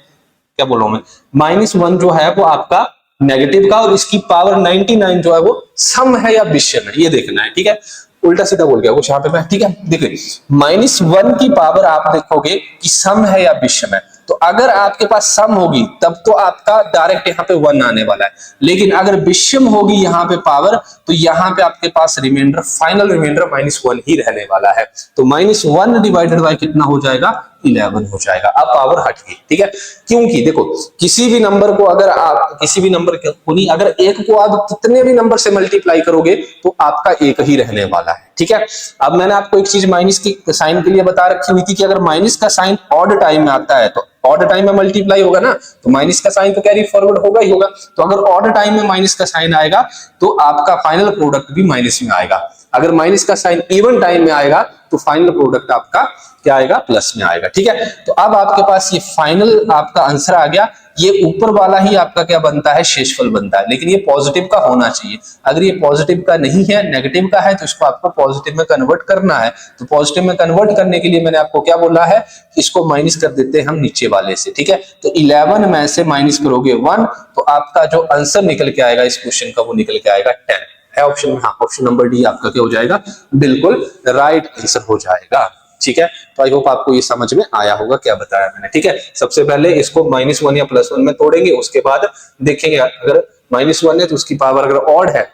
क्या बोल रहा हूं मैं, -1 जो है वो आपका नेगेटिव का, और इसकी पावर 99 जो है वो सम है या विषम है, ये देखना है। ठीक है, उल्टा सीधा बोल गया कुछ यहाँ पे मैं। ठीक है, देखिए -1 की पावर आप देखोगे कि सम है या विषम है, तो अगर आपके पास सम होगी तब तो आपका डायरेक्ट यहाँ पे 1 आने वाला है, लेकिन अगर विषम होगी यहाँ पे पावर, तो यहाँ पे आपके पास रिमाइंडर, फाइनल रिमाइंडर -1 ही रहने वाला है। तो -1 डिवाइडेड बाय कितना हो जाएगा 11 हो जाएगा। अब पावर हट गई। ठीक है, क्योंकि देखो किसी भी नंबर को अगर आप, किसी भी नंबर को नहीं, अगर 1 को आप कितने भी नंबर से मल्टीप्लाई करोगे तो आपका 1 ही रहने वाला है। ठीक है, अब मैंने आपको एक चीज माइनस की साइन के लिए बता रखी हुई थी कि अगर माइनस का साइन ऑड टाइम में आता है तो ऑड टाइम में मल्टीप्लाई होगा ना, तो माइनस का साइन तो कैरी फॉरवर्ड होगा ही होगा। तो अगर ऑड टाइम में माइनस का साइन आएगा तो आपका फाइनल प्रोडक्ट भी माइनस में आएगा। अगर माइनस का साइन इवन टाइम में आएगा तो फाइनल प्रोडक्ट आपका क्या आएगा, प्लस में आएगा। ठीक है, तो अब आपके पास ये फाइनल आपका आंसर आ गया। ये ऊपर वाला ही आपका क्या बनता है, शेषफल बनता है, लेकिन ये पॉजिटिव का होना चाहिए। अगर ये पॉजिटिव का नहीं है, नेगेटिव का है, तो इसको आपको पॉजिटिव में कन्वर्ट करना है। तो पॉजिटिव में कन्वर्ट करने के लिए मैंने आपको क्या बोला है, इसको माइनस कर देते हैं हम नीचे वाले से। ठीक है, तो 11 में से माइनस करोगे 1, तो आपका जो आंसर निकल के आएगा इस क्वेश्चन का, वो निकल के आएगा 10 है ऑप्शन में। हाँ, ऑप्शन नंबर डी आपका क्या हो जाएगा, बिल्कुल राइट आंसर हो जाएगा। ठीक है, तो आई होप आपको ये समझ में आया होगा क्या बताया मैंने। ठीक है, सबसे पहले इसको -1 या +1 में तोड़ेंगे, उसके बाद देखेंगे अगर -1 है तो उसकी पावर अगर ऑड है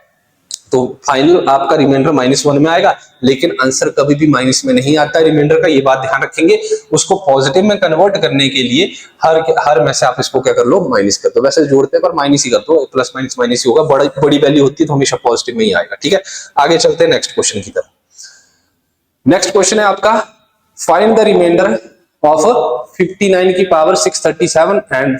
तो फाइनल आपका रिमाइंडर -1 में आएगा, लेकिन आंसर कभी भी माइनस में नहीं आता है रिमाइंडर का, ये बात ध्यान रखेंगे। उसको पॉजिटिव में कन्वर्ट करने के लिए हर में से आप इसको क्या कर लो, माइनस कर दो। वैसे जोड़ते पर माइनस ही कर दो, प्लस माइनस माइनस ही होगा, बड़ी वैल्यू होती है तो हमेशा पॉजिटिव में ही आएगा। ठीक है, आगे चलते हैं नेक्स्ट क्वेश्चन की तरफ। नेक्स्ट क्वेश्चन है आपका, फाइंड द रिमाइंडर ऑफ 59 की पावर 637 एंड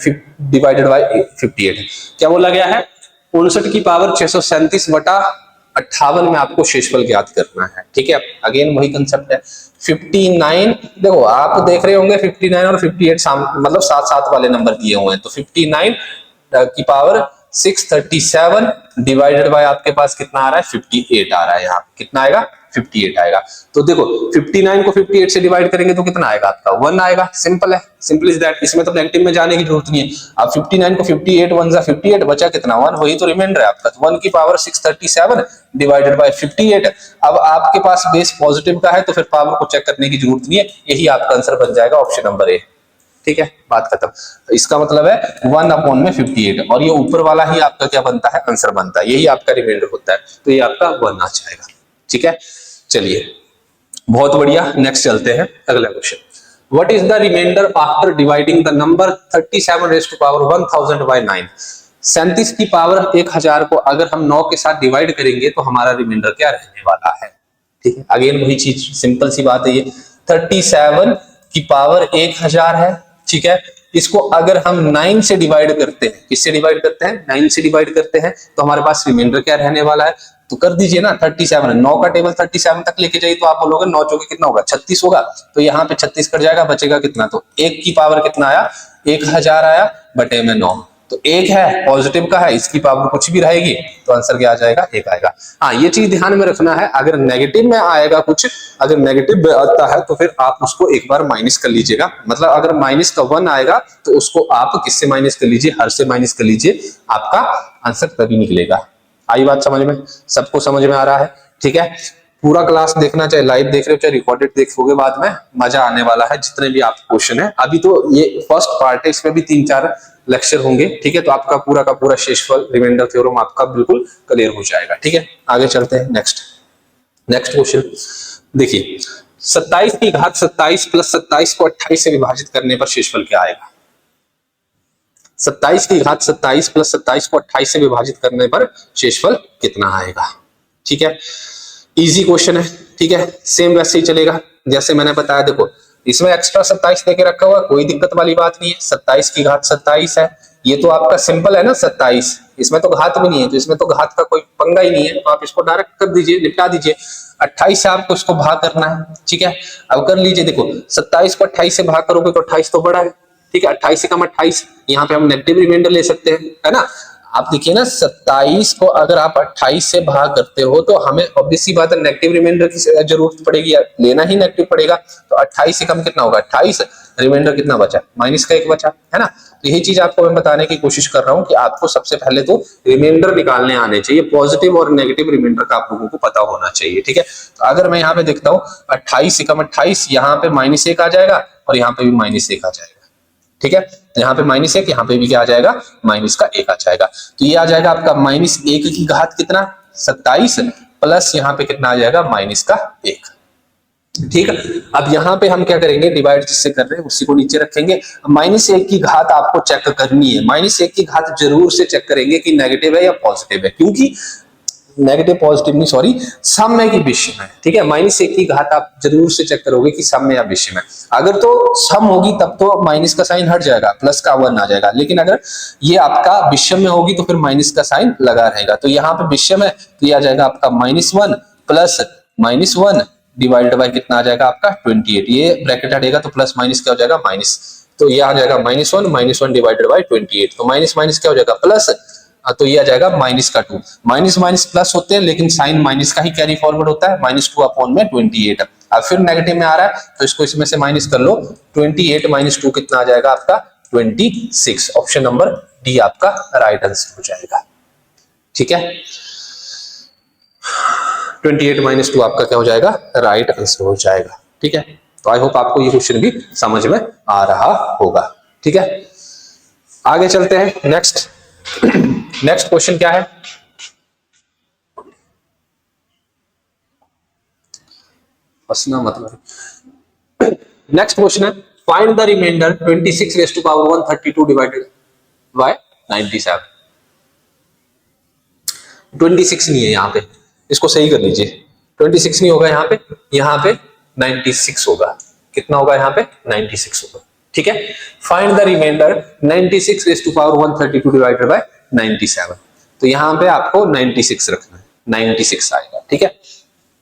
डिवाइडेड बाय 58। क्या बोला गया है, 59 की पावर 637/58 में आपको शेषफल ज्ञात करना है। ठीक है, अगेन वही कंसेप्ट है। 59 देखो आप देख रहे होंगे 59 और 58 मतलब साथ साथ वाले नंबर दिए हुए हैं, तो 59 की पावर 637 डिवाइडेड बाय आपके पास कितना आ रहा है, 58 आ रहा है। यहाँ कितना आएगा, 58 आएगा। तो देखो 59 को 58 से डिवाइड करेंगे तो कितना आएगा आपका, 1 आएगा। सिंपल है, सिंपल इज दैट, इसमें तो नेगेटिव में जाने की जरूरत नहीं है। अब 59 को 58 1 जा 58, बचा कितना 1, वही तो रिमाइंडर है आपका। 1 की पावर 637 डिवाइडेड बाय 58। अब आपके पास बेस पॉजिटिव का है तो फिर पावर को चेक करने की जरूरत नहीं है, यही आपका आंसर बन जाएगा ऑप्शन नंबर ए। ठीक है, बात खत्म। इसका मतलब है 1/58 और ये ऊपर वाला ही आपका क्या बनता है, आंसर बनता है, यही आपका रिमाइंडर होता है, तो ये आपका 1 आ जाएगा। ठीक है, चलिए बहुत बढ़िया, नेक्स्ट चलते हैं अगला question. What is the remainder after dividing the number 37⁻1000 by 9। 37 की पावर 1000 को अगर हम 9 के साथ डिवाइड करेंगे तो हमारा रिमाइंडर क्या रहने वाला है। ठीक है, अगेन वही चीज, सिंपल सी बात है ये। 37 की पावर 1000 है, ठीक है, इसको अगर हम 9 से डिवाइड करते हैं, किससे डिवाइड करते हैं, 9 से डिवाइड करते हैं, तो हमारे पास रिमाइंडर क्या रहने वाला है, तो कर दीजिए ना 37, 9 का टेबल 37 तक लेके जाइए तो आप बोलोगे 9 चौके कितना होगा 36 होगा, तो यहाँ पे 36 कट जाएगा, बचेगा कितना, तो 1 की पावर कितना आया, 1000 आया बटे में 9, तो 1 है पॉजिटिव का है, इसकी पावर कुछ भी रहेगी तो आंसर क्या आ जाएगा, 1 आएगा। हाँ ये चीज ध्यान में रखना है, अगर नेगेटिव में आएगा कुछ, अगर नेगेटिव में आता है तो फिर आप उसको एक बार माइनस कर लीजिएगा, मतलब अगर माइनस का 1 आएगा तो उसको आप किससे माइनस कर लीजिए, हर से माइनस कर लीजिए, आपका आंसर तभी निकलेगा। आई बात समझ में, सबको समझ में आ रहा है, ठीक है। पूरा क्लास देखना, चाहे लाइव देख रहे हो चाहे रिकॉर्डेड देखोगे बाद में, मजा आने वाला है, जितने भी आप क्वेश्चन है, अभी तो ये फर्स्ट पार्ट है, इसमें भी 3-4 लेक्चर होंगे, ठीक है, तो आपका पूरा का पूरा शेषफल रिमाइंडर थ्योरम आपका बिल्कुल क्लियर हो जाएगा, ठीक है। आगे चलते हैं, नेक्स्ट क्वेश्चन देखिए, 27 की घात 27 प्लस 27 को 28 से विभाजित करने पर शेषफल क्या आएगा। 27 की घात 27 प्लस 27 को 28 से विभाजित करने पर शेषफल कितना आएगा, ठीक है। इजी क्वेश्चन है, ठीक है, सेम वैसे ही चलेगा जैसे मैंने बताया। देखो इसमें एक्स्ट्रा 27 देके रखा हुआ, कोई दिक्कत वाली बात नहीं है, 27 की घात 27 है, ये तो आपका सिंपल है ना 27, इसमें तो घात भी नहीं है, तो इसमें तो घात का कोई पंगा ही नहीं है, तो आप इसको डायरेक्ट कर दीजिए, निपटा दीजिए। 28 से आपको इसको भाग करना है, ठीक है, अब कर लीजिए। देखो 27 को 28 से भाग करोगे तो 28 तो बड़ा है, ठीक है, 28 से कम 28, यहाँ पे हम नेगेटिव रिमाइंडर ले सकते हैं, है ना। आप देखिए ना 27 को अगर आप 28 से भाग करते हो तो हमें ऑब्वियस सी बात है नेगेटिव रिमाइंडर की जरूरत पड़ेगी, लेना ही नेगेटिव पड़ेगा, तो 28 से कम कितना होगा 28, रिमाइंडर कितना बचा, माइनस का 1 बचा, है ना। तो यही चीज आपको मैं बताने की कोशिश कर रहा हूं कि आपको सबसे पहले तो रिमाइंडर निकालने आने चाहिए, पॉजिटिव और नेगेटिव रिमाइंडर का आप लोगों को पता होना चाहिए, ठीक है। तो अगर मैं यहाँ पे देखता हूँ 28 से कम 28, यहाँ पे -1 आ जाएगा और यहाँ पे भी -1 आ जाएगा, ठीक है, तो यहाँ पे -1, यहाँ पे भी क्या आ जाएगा, -1 आ जाएगा, तो ये आ जाएगा आपका -1 की घात कितना 27 प्लस यहाँ पे कितना आ जाएगा -1, ठीक है। अब यहाँ पे हम क्या करेंगे, डिवाइड जिससे कर रहे हैं उसी को नीचे रखेंगे। -1 की घात आपको चेक करनी है, -1 की घात जरूर से चेक करेंगे कि नेगेटिव है या पॉजिटिव है, क्योंकि नेगेटिव पॉजिटिव नहीं सॉरी सम में कि विषम है, ठीक है। -1 की घात आप जरूर से चेक करोगे कि सम में या विषम है, अगर तो सम होगी तब तो माइनस का साइन हट जाएगा, प्लस का 1 आ जाएगा, लेकिन अगर ये आपका विषम में होगी तो फिर माइनस का साइन लगा रहेगा, तो यहाँ पे विषम है तो ये आ जाएगा आपका -1 प्लस -1 डिवाइडेड बाय कितना आ जाएगा आपका 28, ये ब्रैकेट हटेगा तो प्लस माइनस क्या हो जाएगा माइनस, तो ये आ जाएगा -1 डिवाइडेड बाय 28, तो माइनस माइनस क्या हो जाएगा प्लस, तो ये आ जाएगा -2, माइनस माइनस प्लस होते हैं लेकिन साइन माइनस का ही कैरी फॉरवर्ड होता है, -2 अपॉन में 28। अब फिर नेगेटिव में आ रहा है तो इसको इसमें से माइनस कर लो, 28 - 2 कितना आ जाएगा आपका 26, ऑप्शन नंबर डी आपका राइट आंसर हो जाएगा, ठीक है। 28 - 2 आपका क्या हो जाएगा, राइट आंसर हो जाएगा, ठीक है। तो आई होप आपको ये क्वेश्चन भी समझ में आ रहा होगा, ठीक है। आगे चलते हैं, नेक्स्ट क्वेश्चन क्या है, हंसना मतलब। नेक्स्ट क्वेश्चन है, find the remainder 26⁻132 divided by 97। 26 नहीं है यहाँ पे, इसको सही कर लीजिए, 26 नहीं होगा यहाँ पे 96 होगा, कितना होगा यहाँ पे 96 होगा, ठीक है। Find the remainder 96⁻132 divided by 97, तो यहाँ पे आपको 96 रखना है, 96 आएगा, ठीक है।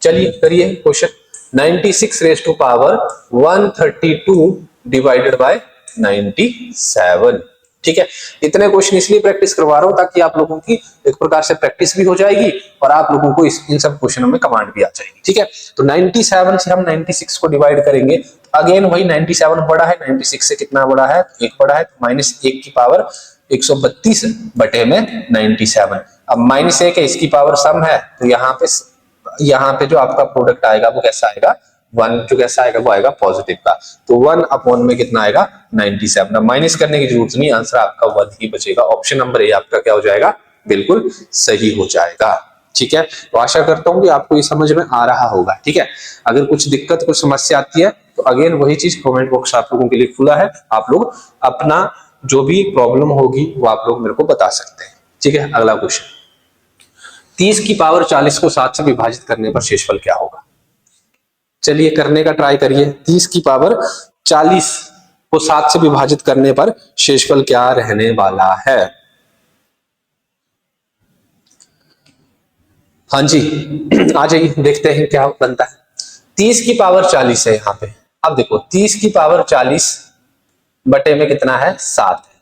चलिए करिए क्वेश्चन, 96⁻132 डिवाइडेड बाय 97, ठीक है। इतने क्वेश्चन इसलिए प्रैक्टिस करवा रहा हूं ताकि आप लोगों की एक प्रकार से प्रैक्टिस भी हो जाएगी और आप लोगों को इन सब क्वेश्चनों में कमांड भी आ जाएगी, ठीक है। तो 97 से हम 96 को डिवाइड करेंगे, अगेन वही 97 बड़ा है, 96 से कितना बड़ा है 1 बड़ा है, तो -1 की पावर 132 बटे में 97। अब -1 है, इसकी पावर सम है, तो यहाँ पे जो आपका प्रोडक्ट आएगा वो कैसा आएगा 1, जो कैसा आएगा वो आएगा पॉजिटिव का, तो 1 अपॉन में कितना आएगा 97, माइनस करने की जरूरत नहीं, आंसर आपका 1 ही बचेगा, ऑप्शन नंबर ए आपका क्या हो जाएगा, बिल्कुल सही हो जाएगा, ठीक है। तो आशा करता हूं कि आपको ये समझ में आ रहा होगा, ठीक है। अगर कुछ दिक्कत कुछ समस्या आती है तो अगेन वही चीज कमेंट बॉक्स आप लोगों के लिए खुला है, आप लोग अपना जो भी प्रॉब्लम होगी वो आप लोग मेरे को बता सकते हैं, ठीक है। अगला क्वेश्चन, 30 की पावर 40 को 7 से विभाजित करने पर शेषफल क्या होगा। चलिए करने का ट्राई करिए, 30 की पावर 40 को 7 से विभाजित करने पर शेषफल क्या रहने वाला है? हाँ जी, आ जाइए देखते हैं क्या बनता है। 30 की पावर 40 है यहाँ पे। अब देखो 30 की पावर 40 बटे में कितना है? 7 है।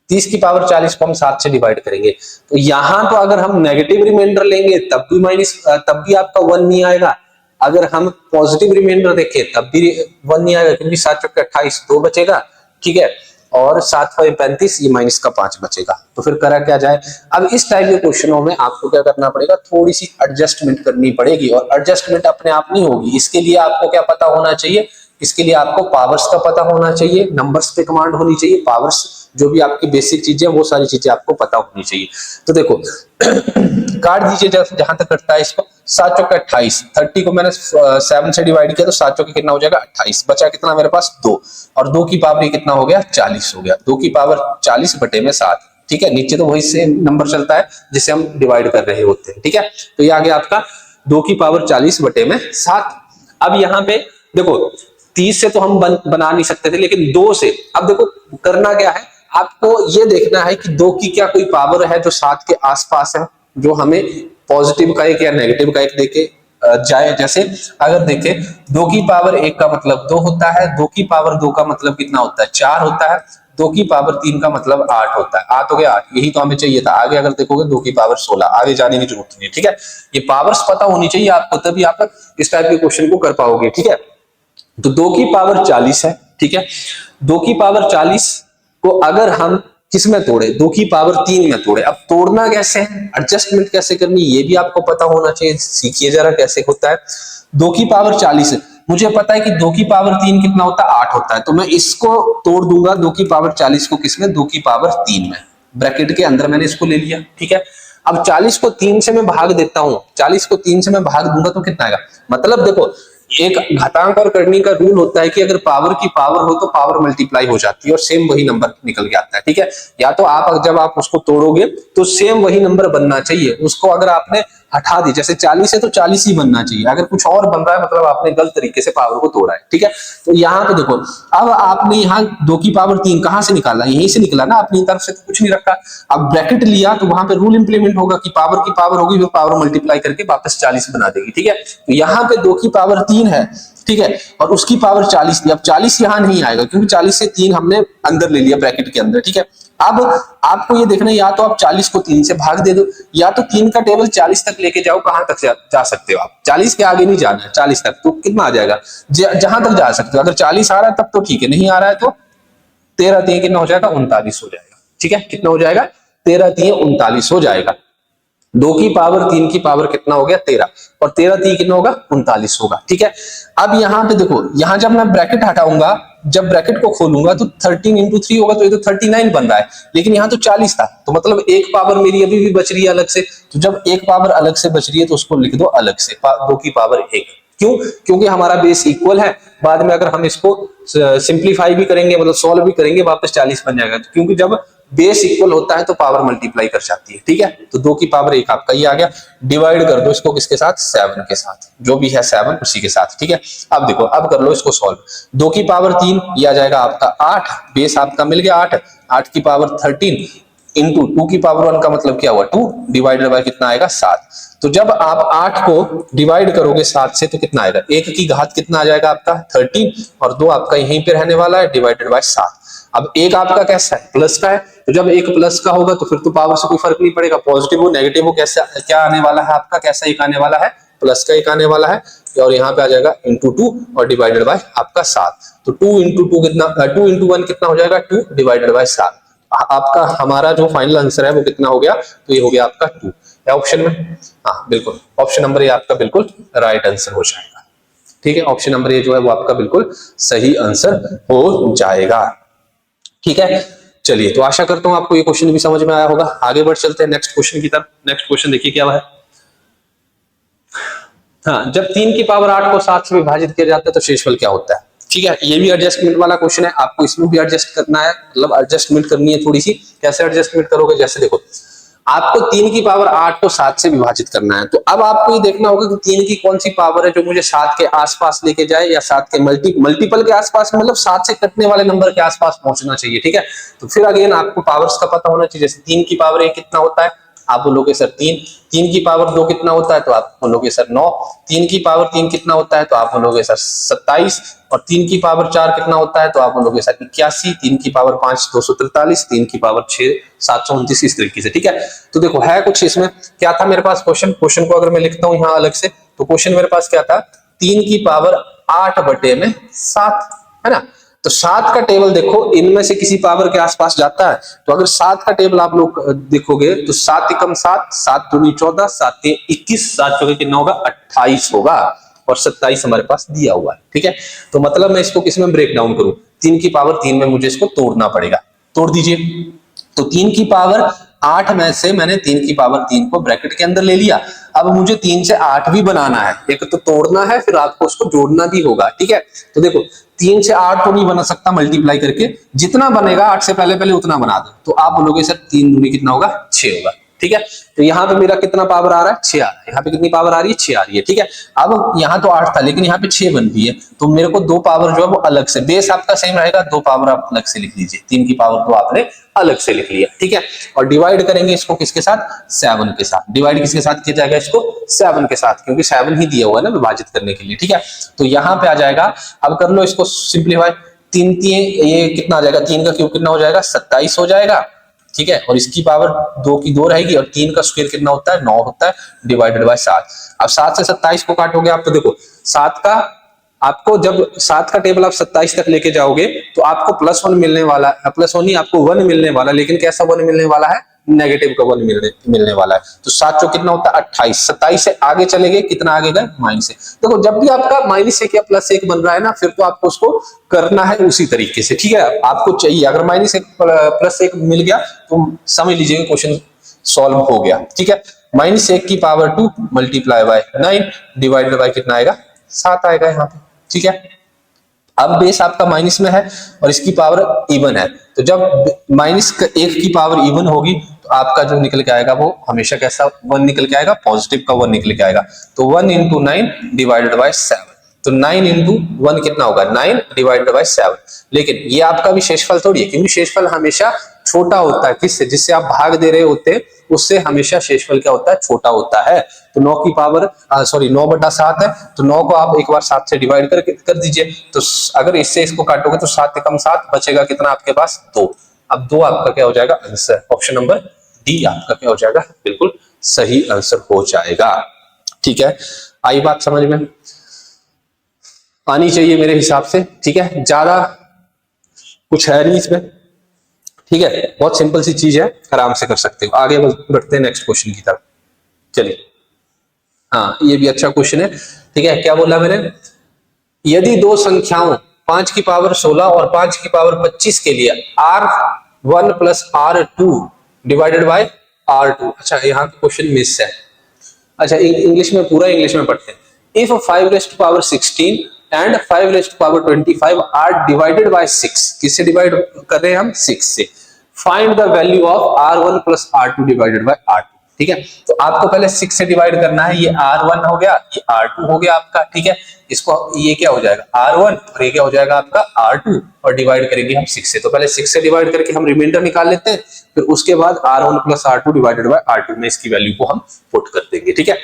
30 की पावर 40 को हम 7 से डिवाइड करेंगे तो यहां तो अगर हम नेगेटिव रिमाइंडर लेंगे तब भी तब भी आपका 1 नहीं आएगा। अगर हम पॉजिटिव रिमाइंडर देखें तब भी 1 नहीं आएगा, क्योंकि 7 चौके 28 2 बचेगा, ठीक है, और 7 5 35, ये माइनस का 5 बचेगा। तो फिर करा क्या जाए? अब इस टाइप के क्वेश्चनों में आपको क्या करना पड़ेगा? थोड़ी सी एडजस्टमेंट करनी पड़ेगी, और एडजस्टमेंट अपने आप नहीं होगी। इसके लिए आपको क्या पता होना चाहिए? इसके लिए आपको पावर्स का पता होना चाहिए, नंबर्स पे कमांड होनी चाहिए, पावर्स जो भी आपकी बेसिक चीजें वो सारी चीजें आपको पता होनी चाहिए। तो देखो काट दीजिए जहां तक कटता है इसको। 7 चौके 28, 30 को मैंने 7 से डिवाइड किया तो 7 चौके कितना हो जाएगा? 28। बचा कितना मेरे पास? 2, और 2 की पावर कितना हो गया? 40 हो गया। 2 की पावर 40 बटे में 7, ठीक है। नीचे तो वही सेम नंबर चलता है जिसे हम डिवाइड कर रहे होते हैं, ठीक है। तो ये आ गया आपका 2 की पावर 40 बटे में 7। अब यहाँ पे देखो 30 से तो हम बना नहीं सकते थे, लेकिन 2 से अब देखो करना क्या है, आपको ये देखना है कि 2 की क्या कोई पावर है जो 7 के आसपास है, जो हमें पॉजिटिव का एक या नेगेटिव का एक देके जाए। जैसे अगर देखे 2 की पावर 1 का मतलब 2 होता है, 2 की पावर 2 का मतलब कितना होता है? 4 होता है, 2 की पावर 3 का मतलब 8 होता है। 8 हो गया 8, यही तो हमें चाहिए था। आगे अगर देखोगे 2 की पावर 16, आगे जाने की जरूरत नहीं है, ठीक है। ये पावर्स पता होनी चाहिए आपको, तभी आप इस टाइप के क्वेश्चन को कर पाओगे, ठीक है। तो 2 की पावर 40 है, ठीक है। 2 की पावर 40 को अगर हम किस में तोड़े? 2 की पावर 3 में तोड़े। अब तोड़ना कैसे है, एडजस्टमेंट कैसे करनी, ये भी आपको पता होना चाहिए। सीखिए जरा कैसे होता है। 2 की पावर 40 है, मुझे पता है कि 2 की पावर 3 कितना होता है? 8 होता है। तो मैं इसको तोड़ दूंगा 2 की पावर 40 को किसमें? 2 की पावर 3 में। ब्रैकेट के अंदर मैंने इसको ले लिया, ठीक है। अब 40 को 3 से मैं भाग देता हूं, 40 को 3 से मैं भाग दूंगा तो कितना आएगा? मतलब देखो एक घातांक और करनी का रूल होता है कि अगर पावर की पावर हो तो पावर मल्टीप्लाई हो जाती है और सेम वही नंबर निकल के आता है, ठीक है। या तो आप जब आप उसको तोड़ोगे तो सेम वही नंबर बनना चाहिए। उसको अगर आपने हटा दी, जैसे 40 है तो 40 ही बनना चाहिए। अगर कुछ और बन रहा है मतलब आपने गलत तरीके से पावर को तोड़ा है, ठीक है। तो यहाँ पे देखो, अब आपने यहाँ 2 की पावर 3 कहां से निकाला? यहीं से निकला ना, अपनी तरफ से तो कुछ नहीं रखा। अब ब्रैकेट लिया तो वहां पे रूल इंप्लीमेंट होगा कि पावर की पावर होगी फिर पावर मल्टीप्लाई करके वापस 40 बना देगी, ठीक है। तो यहाँ पे 2 की पावर 3 है, ठीक है, और उसकी पावर 40 थी। अब 40 यहां नहीं आएगा क्योंकि 40 से 3 हमने अंदर ले लिया ब्रैकेट के अंदर, ठीक है। अब आपको ये देखना है, या तो आप 40 को 3 से भाग दे दो, या तो 3 का टेबल 40 तक लेके जाओ। कहां तक जा सकते हो आप? 40 के आगे नहीं जाना है, 40 तक। तो कितना आ जाएगा? जहां तक जा सकते हो। अगर 40 आ रहा है तब तो ठीक है, नहीं आ रहा है तो 13 3 कितना हो जाएगा? 39 हो जाएगा, ठीक है। कितना हो जाएगा? 13 3 39 हो जाएगा। 2 की पावर 3 की पावर कितना हो गया? 13, और 13 3 कितना होगा? 39 होगा, ठीक है। अब यहाँ पे देखो, यहाँ जब मैं ब्रैकेट हटाऊंगा, जब ब्रैकेट को खोलूंगा तो 13 इंटू 3 होगा, तो ये तो 39 बन रहा है, लेकिन यहाँ तो 40 था। तो मतलब एक पावर मेरी अभी भी बच रही है अलग से। तो जब एक पावर अलग से बच रही है तो उसको लिख दो अलग से, 2 की पावर 1। क्यों? क्योंकि हमारा बेस इक्वल है। बाद में अगर हम इसको सिंप्लीफाई भी करेंगे, मतलब सॉल्व भी करेंगे, वापस 40 बन जाएगा। क्योंकि जब बेस इक्वल होता है तो पावर मल्टीप्लाई कर जाती है, ठीक है। तो 2 की पावर 1 आपका ये आ गया। डिवाइड कर दो इसको किसके साथ? 7 के साथ, जो भी है 7 उसी के साथ, ठीक है। अब देखो, अब कर लो इसको सॉल्व। 2 की पावर 3 ये आ जाएगा आपका 8, बेस आपका मिल गया 8। 8 की पावर 13 इंटू 2 की पावर 1 का मतलब क्या हुआ? 2, डिवाइडेड बाय कितना आएगा? 7। तो जब आप 8 को डिवाइड करोगे 7 से तो कितना आएगा? 1 की घात कितना आ जाएगा आपका? 13, और 2 आपका यहीं पे रहने वाला है, डिवाइडेड बाय 7। अब 1 आपका कैसा है? प्लस का है। तो जब 1 प्लस का होगा तो फिर तो पावर से कोई फर्क नहीं पड़ेगा, पॉजिटिव हो नेगेटिव हो, कैसा क्या आने वाला है आपका? कैसा 1 आने वाला है? प्लस का 1 आने वाला है। और यहाँ पे आ जाएगा इंटू 2 और डिवाइडेड बाय आपका 7। तो 2 इंटू 2 कितना? 2 इंटू 1 कितना हो जाएगा? 2 डिवाइडेड बाय 7। आपका हमारा जो फाइनल आंसर है वो कितना हो गया? तो ये हो गया आपका 2 है ऑप्शन में। हाँ बिल्कुल, ऑप्शन नंबर ये आपका बिल्कुल राइट आंसर हो जाएगा, ठीक है। ऑप्शन नंबर ये जो है वो आपका बिल्कुल सही आंसर हो जाएगा, ठीक है। चलिए, तो आशा करता हूं आपको ये क्वेश्चन भी समझ में आया होगा। आगे बढ़ चलते हैं नेक्स्ट क्वेश्चन की तरफ। नेक्स्ट क्वेश्चन देखिए क्या है। हाँ, जब 3 की पावर 8 को 7 से विभाजित किया जाता है तो शेषफल क्या होता है? ठीक है, ये भी एडजस्टमेंट वाला क्वेश्चन है। आपको इसमें भी एडजस्ट करना है, मतलब एडजस्टमेंट करनी है थोड़ी सी। कैसे एडजस्टमेंट करोगे? जैसे देखो, आपको 3 की पावर 8 को 7 से विभाजित करना है। तो अब आपको ये देखना होगा कि 3 की कौन सी पावर है जो मुझे 7 के आसपास लेके जाए, या 7 के मल्टीपल के आसपास, मतलब 7 से कटने वाले नंबर के आसपास पहुंचना चाहिए। ठीक है, तो फिर अगेन आपको पावर्स का पता होना चाहिए। जैसे 3 की पावर 1 कितना होता है, आप बोलोगे सर 3। 3 की पावर 2 कितना होता है, तो आप बोलोगे सर 9। 3 की पावर 3 कितना होता है, तो आप बोलोगे सर 27। और 3 की पावर 4 कितना होता है, तो आप बोलोगे सर 81। 3 की पावर 5 243। 3 की पावर 6 729। इस तरीके से। ठीक है, तो देखो है कुछ इसमें क्या था मेरे पास क्वेश्चन को अगर मैं लिखता हूं यहाँ अलग से, तो क्वेश्चन मेरे पास क्या था, 3 की पावर 8 बटे में 7, है ना। तो 7 का टेबल देखो, इनमें से किसी पावर के आसपास जाता है। तो अगर 7 का टेबल आप लोग देखोगे तो 7 एकम 7, 7 दूनी 14, 7 के 21, 7 चौके कितना होगा 28 होगा, और 27 हमारे पास दिया हुआ है। ठीक है, तो मतलब मैं इसको किस में ब्रेक डाउन करूं, 3 की पावर 3 में मुझे इसको तोड़ना पड़ेगा। तोड़ दीजिए। तो 3 की पावर 8 में से मैंने 3 की पावर 3 को ब्रैकेट के अंदर ले लिया। अब मुझे 3 से 8 भी बनाना है, एक तो तोड़ना है, फिर आपको उसको जोड़ना भी होगा। ठीक है, तो देखो 3 से 8 तो नहीं बना सकता मल्टीप्लाई करके, जितना बनेगा 8 से पहले पहले उतना बना दो। तो आप बोलोगे सर 3 दूनी कितना होगा 6 होगा। ठीक है, तो यहाँ पे मेरा कितना पावर आ रहा है 6 आ रहा है, यहाँ पे कितनी पावर आ रही है 6 आ रही है। ठीक है, अब यहाँ तो 8 था लेकिन यहाँ पे 6 बन गई है, तो मेरे को 2 पावर जो है वो अलग से, बेस आपका सेम रहेगा, 2 पावर आप अलग से लिख लीजिए। 3 की पावर तो आपने अलग से लिख लिया। ठीक है, और डिवाइड करेंगे इसको किसके साथ, 7 के साथ। डिवाइड किसके साथ किया जाएगा, इसको 7 के साथ, क्योंकि 7 ही दिया हुआ है ना विभाजित करने के लिए। ठीक है, तो यहाँ पे आ जाएगा, अब कर लो इसको सिंप्लीफाई। 3 3 ये कितना आ जाएगा, 3 का क्यूब कितना हो जाएगा 27 हो जाएगा। ठीक है, और इसकी पावर 2 की 2 रहेगी, और 3 का स्क्वायर कितना होता है 9 होता है, डिवाइडेड बाय 7। अब 7 से 27 को काटोगे आप, तो देखो 7 का, आपको जब 7 का टेबल आप 27 तक लेके जाओगे तो आपको +1 मिलने वाला है, +1 नहीं आपको 1 मिलने वाला, लेकिन कैसा 1 मिलने वाला है, नेगेटिव का 1 मिलने वाला है। तो 7 चौक कितना होता है 28। 27 से आगे चले गए, कितना आगे गए -1। देखो जब भी आपका -1 या +1 बन रहा है ना, फिर तो आपको उसको करना है उसी तरीके से। ठीक है, आपको चाहिए अगर -1 +1 मिल गया तो समझ लीजिए क्वेश्चन सॉल्व हो गया। ठीक है, -1 की power 2 multiply by 9 divided by कितना आएगा 7 आएगा यहाँ पे। ठीक है, अब बेस आपका माइनस में है और इसकी पावर इवन है, तो जब -1 की पावर इवन होगी तो आपका जो निकल के आएगा वो हमेशा कैसा 1 निकल के आएगा, पॉजिटिव का 1 निकल के आएगा। तो 1 × 9 डिवाइडेड बाय 7, तो 9 × 1 कितना होगा 9 डिवाइडेड बाय 7। लेकिन ये आपका भी शेषफल थोड़ी है, क्योंकि शेषफल हमेशा छोटा होता है, किससे, जिससे आप भाग दे रहे होते हैं उससे हमेशा शेषफल क्या होता है, छोटा होता है। तो 9 की पावर 9/7 है, तो 9 को आप एक बार 7 से डिवाइड कर दीजिए। तो अगर इससे इसको काटोगे तो 7 × 7 बचेगा कितना आपके पास 2। अब 2 आपका क्या हो जाएगा आंसर, ऑप्शन नंबर डी आपका क्या हो जाएगा, बिल्कुल सही आंसर हो जाएगा। ठीक है, आई बात समझ में, आनी चाहिए मेरे हिसाब से। ठीक है, ज्यादा कुछ है नहीं इसमें। ठीक है, बहुत सिंपल सी चीज है, आराम से कर सकते हो। आगे बढ़ते हैं नेक्स्ट क्वेश्चन की तरफ। चलिए, हाँ ये भी अच्छा क्वेश्चन है। ठीक है, क्या बोला मैंने, यदि दो संख्याओं 5 की पावर 16 और 5 की पावर 25 के लिए R1 + R2 divided by R2। अच्छा, यहाँ क्वेश्चन मिस है। अच्छा, इंग्लिश में, पूरा इंग्लिश में पढ़ते हैं। If 5⁻16 and 5⁻25 are divided by 6, किससे डिवाइड कर रहे हैं हम 6 से, find the value of R1 + R2 divided by R2। ठीक है, तो आपको पहले 6 से डिवाइड करना है, ये R1 हो गया, ये R2 हो गया आपका। ठीक है, इसको ये क्या हो जाएगा R1 और ये क्या हो जाएगा आपका R2, और डिवाइड करेंगे हम 6 से। तो पहले 6 से डिवाइड करके हम रिमाइंडर निकाल लेते हैं, फिर उसके बाद R1 + R2 divided by R2 में इसकी वैल्यू को हम पुट कर देंगे। ठीक है,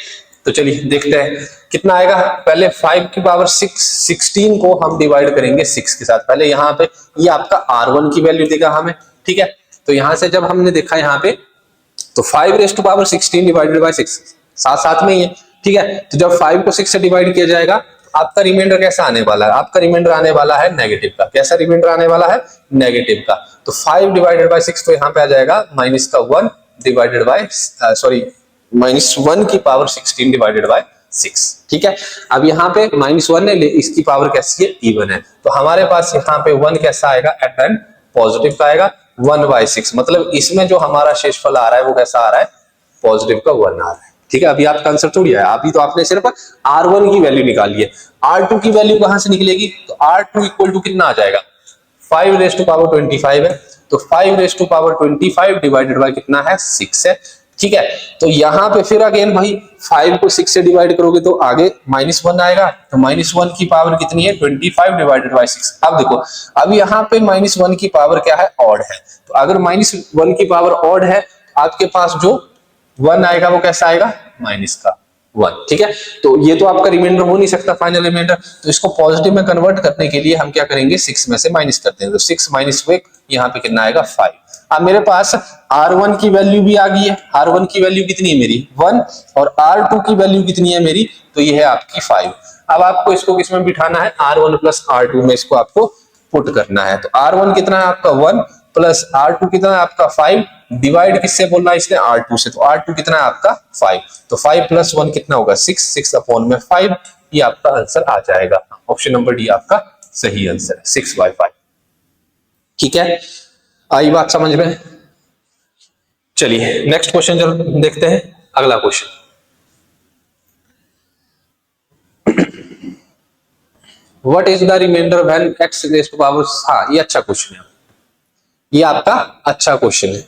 तो चलिए देखते हैं कितना आएगा। पहले 5 की पावर 16 को हम डिवाइड करेंगे 6 के साथ। पहले यहाँ पे ये आपका R1 की वैल्यू देगा हमें। ठीक है, तो यहाँ से जब हमने देखा यहाँ पे, तो 5⁻16 डिवाइडेड बाय 6 साथ साथ में ही है। ठीक है, तो जब 5 को 6 से डिवाइड किया जाएगा तो आपका रिमाइंडर कैसा आने वाला है, आपका रिमाइंडर आने वाला है नेगेटिव का। कैसा रिमाइंडर आने वाला है, नेगेटिव का। तो 5 डिवाइडेड बाय 6, तो यहाँ पे आ जाएगा -1 डिवाइडेड बाय -1 की पावर 16 डिवाइडेड बाय 6। ठीक है, अब यहाँ पे -1 है, इसकी पावर कैसी है, इवन है। तो हमारे पास यहाँ पे 1 कैसा आएगा, एट द एंड पॉजिटिव का आएगा, 1/6। मतलब इसमें जो हमारा शेषफल आ रहा है वो कैसा आ रहा है, पॉजिटिव का 1 आ रहा है। ठीक है, अभी आपका आंसर थोड़ी है, अभी तो आपने सिर्फ R1 की वैल्यू निकाली है। R2 की वैल्यू कहां से निकलेगी, तो R2 इक्वल टू कितना आ जाएगा, 5⁻25 है, तो 5⁻25 डिवाइडेड बाय कितना है 6 है। ठीक है। तो यहाँ पे फिर अगेन भाई 5 को 6 से डिवाइड करोगे तो आगे -1 आएगा, तो -1 की पावर कितनी है 25 डिवाइडेड बाई 6। अब देखो अब यहाँ पे -1 की पावर क्या है ऑड है, तो अगर -1 की पावर ऑड है आपके पास जो 1 आएगा वो कैसा आएगा माइनस का 1, ठीक है। तो ये तो आपका रिमाइंडर हो नहीं सकता फाइनल रिमाइंडर, तो इसको पॉजिटिव में कन्वर्ट करने के लिए हम क्या करेंगे 6 में से माइनस करते हैं, तो 6 माइनस 1 यहाँ पे कितना आएगा 5। अब मेरे पास R1 की वैल्यू भी आ गई है, R1 की वैल्यू कितनी है मेरी 1 और R2 की वैल्यू कितनी है मेरी, तो ये है आपकी 5। अब आपको इसको किसमें बिठाना है R1 प्लस R2 में इसको आपको पुट करना है, तो R1 कितना है आपका 1 प्लस R2 कितना है आपका 5, डिवाइड किससे बोलना है इसने R2 से, तो R2 कितना है आपका 5, तो 5 प्लस 1 कितना होगा 6, 6 अपॉन में 5, ये आपका आंसर आ जाएगा। ऑप्शन नंबर डी आपका सही आंसर है 6/5। ठीक है, आई बात समझ में। चलिए नेक्स्ट क्वेश्चन चलो देखते हैं, अगला question. What is the remainder when x raise to power, हाँ ये अच्छा क्वेश्चन है, ये आपका अच्छा क्वेश्चन है।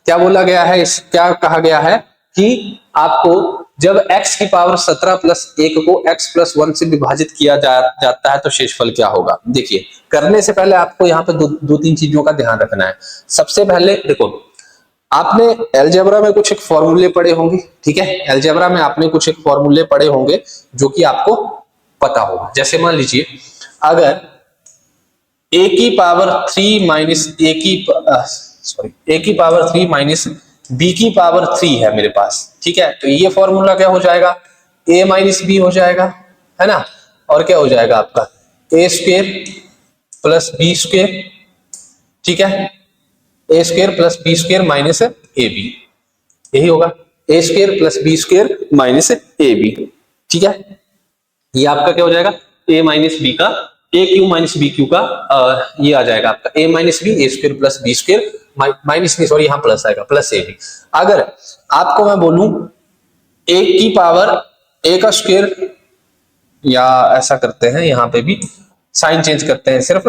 क्या बोला गया है, इस क्या कहा गया है कि आपको जब x की पावर 17 प्लस 1 को x प्लस 1 से विभाजित किया जाता है तो शेषफल क्या होगा। देखिए करने से पहले आपको यहाँ पे दो तीन चीजों का ध्यान रखना है। सबसे पहले देखो आपने अलजेब्रा में कुछ एक फॉर्मूले पढ़े होंगे, ठीक है, अलजेब्रा में आपने कुछ एक फॉर्मूले पढ़े होंगे जो कि आपको पता होगा। जैसे मान लीजिए अगर a की पावर 3 माइनस a की पावर 3 माइनस b की पावर 3 है मेरे पास, ठीक है, तो ये फॉर्मूला क्या हो जाएगा a माइनस बी हो जाएगा, है ना, और क्या हो जाएगा आपका a square plus B square, ठीक है, a square plus B square minus A B, यही होगा a square plus B square minus A B, ठीक है। ये आपका क्या हो जाएगा a माइनस बी का a Q minus B cube का ये आ जाएगा आपका a minus B, a square plus B square minus नहीं सॉरी यहाँ प्लस आएगा प्लस ए बी। अगर आपको मैं बोलूं a की पावर a का स्क्वायर, या ऐसा करते हैं यहाँ पे भी साइन चेंज करते हैं, सिर्फ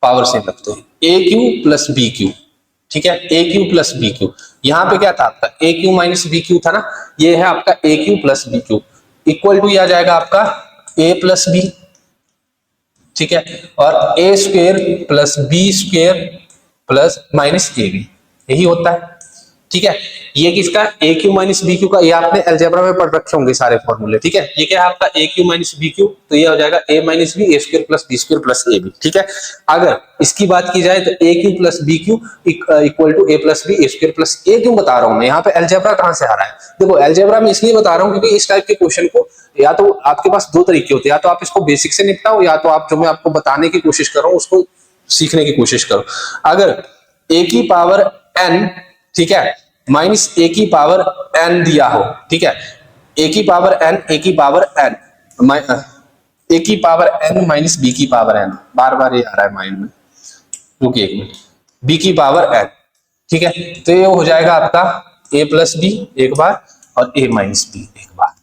पावर से रखते हैं a Q plus B cube, ठीक है, a Q plus B cube. यहाँ पे क्या था आपका a Q minus B cube था ना, ये है आपका a Q plus B Q equal to आ जाएगा आपका a प्लस बी, ठीक है, और a square plus B square plus minus A B, यही होता है, ठीक है। ये किसका a Q minus B cube का, ये आपने अलजेब्रा में पढ़ रखे होंगे सारे फॉर्मूले, ठीक है। ये क्या है आपका a Q minus B Q, तो ये हो जाएगा a minus B, a square plus B square plus A B, ठीक है। अगर इसकी बात की जाए तो a Q plus B Q equal to a plus B, a square plus A, क्यों बता रहा हूं मैं यहाँ पे अलजेब्रा कहां से आ रहा है, देखो अलजेब्रा में इसलिए बता रहा हूँ क्योंकि इस टाइप के क्वेश्चन को या तो आपके पास दो तरीके होते हैं, या तो आप इसको बेसिक से निपटाओ, या तो आप जो मैं आपको बताने की कोशिश कर रहा हूँ उसको सीखने की कोशिश करो। अगर a की पावर n, ठीक है, माइनस a की पावर n दिया हो, ठीक है, a की पावर n, a की पावर n, a की पावर n माइनस b की पावर n, बार बार ये आ रहा है माइंड में, रुकिए एक मिनट, b की पावर n, ठीक है, तो ये हो जाएगा आपका a प्लस बी एक बार और a माइनस बी एक बार,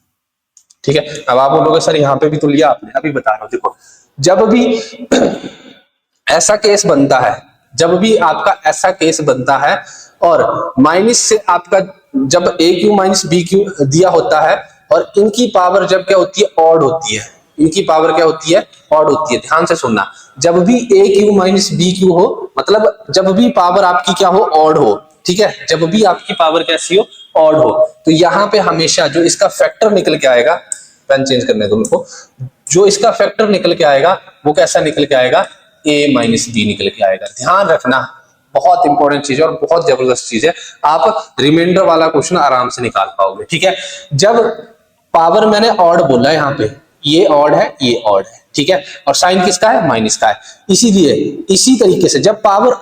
ठीक है। अब आप बोलोगे सर यहाँ पे भी तो लिया आपने, अभी बता रहा हूं, देखो जब भी ऐसा केस बनता है, जब भी आपका ऐसा केस बनता है और माइनस से आपका जब a Q minus B cube दिया होता है और इनकी पावर जब क्या होती है ऑड होती है, इनकी पावर क्या होती है ऑड होती है, ध्यान से सुनना, जब भी a Q minus B cube हो, मतलब जब भी पावर आपकी क्या हो ऑड हो, ठीक है, जब भी आपकी पावर कैसी हो ऑड हो, तो यहाँ पे हमेशा जो इसका फैक्टर निकल के आएगा, पेन चेंज करने दो मेरे को, जो इसका फैक्टर निकल के आएगा वो कैसा निकल के आएगा a माइनस बी निकल के आएगा। ध्यान रखना, बहुत इंपॉर्टेंट चीज है और बहुत जबरदस्त चीज है, आप रिमाइंडर वाला क्वेश्चन आराम से निकाल पाओगे, ठीक है। जब पावर मैंने ऑड बोला यहाँ पे, ये ऑड है ये ऑड है, ठीक है, और साइन किसका है माइनस का है, इसीलिए इसी तरीके से जब पावर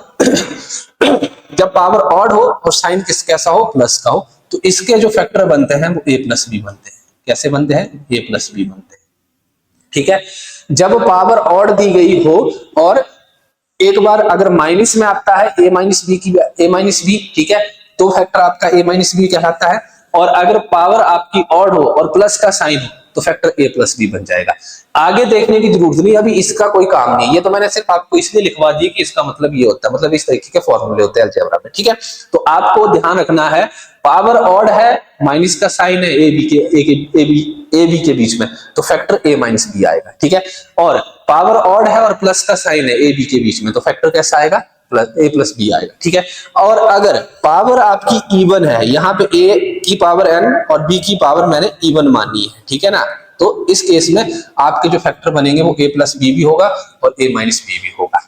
ऑड हो और साइन किस कैसा हो प्लस का हो, तो इसके जो फैक्टर बनते हैं वो a प्लस बी बनते हैं। कैसे बनते हैं a प्लस बी बनते हैं, ठीक है। जब पावर ऑड दी गई हो और एक बार अगर माइनस में आता है a माइनस बी, ठीक है, तो फैक्टर आपका a माइनस बी कहलाता है, और अगर पावर आपकी ऑड हो और प्लस का साइन हो तो फैक्टर a प्लस बी बन जाएगा। आगे देखने की जरूरत नहीं, अभी इसका कोई काम नहीं, ये तो मैंने सिर्फ आपको इसलिए लिखवा दिया कि इसका मतलब ये होता है, मतलब इस तरीके के फॉर्मूले होते हैं अलजेब्रा में, ठीक है। तो आपको ध्यान रखना है पावर ऑड है, माइनस का साइन है ए बी के बीच में, तो फैक्टर a माइनस बी आएगा, ठीक है। और पावर ऑड है और प्लस का साइन है ए बी के बीच में, तो फैक्टर कैसा आएगा, प्लस a प्लस बी आएगा, ठीक है। और अगर पावर आपकी इवन है, यहाँ पे a की पावर n और b की पावर मैंने इवन मानी है, ठीक है ना, तो इस केस में आपके जो फैक्टर बनेंगे वो a प्लस बी भी होगा और a माइनस बी भी होगा,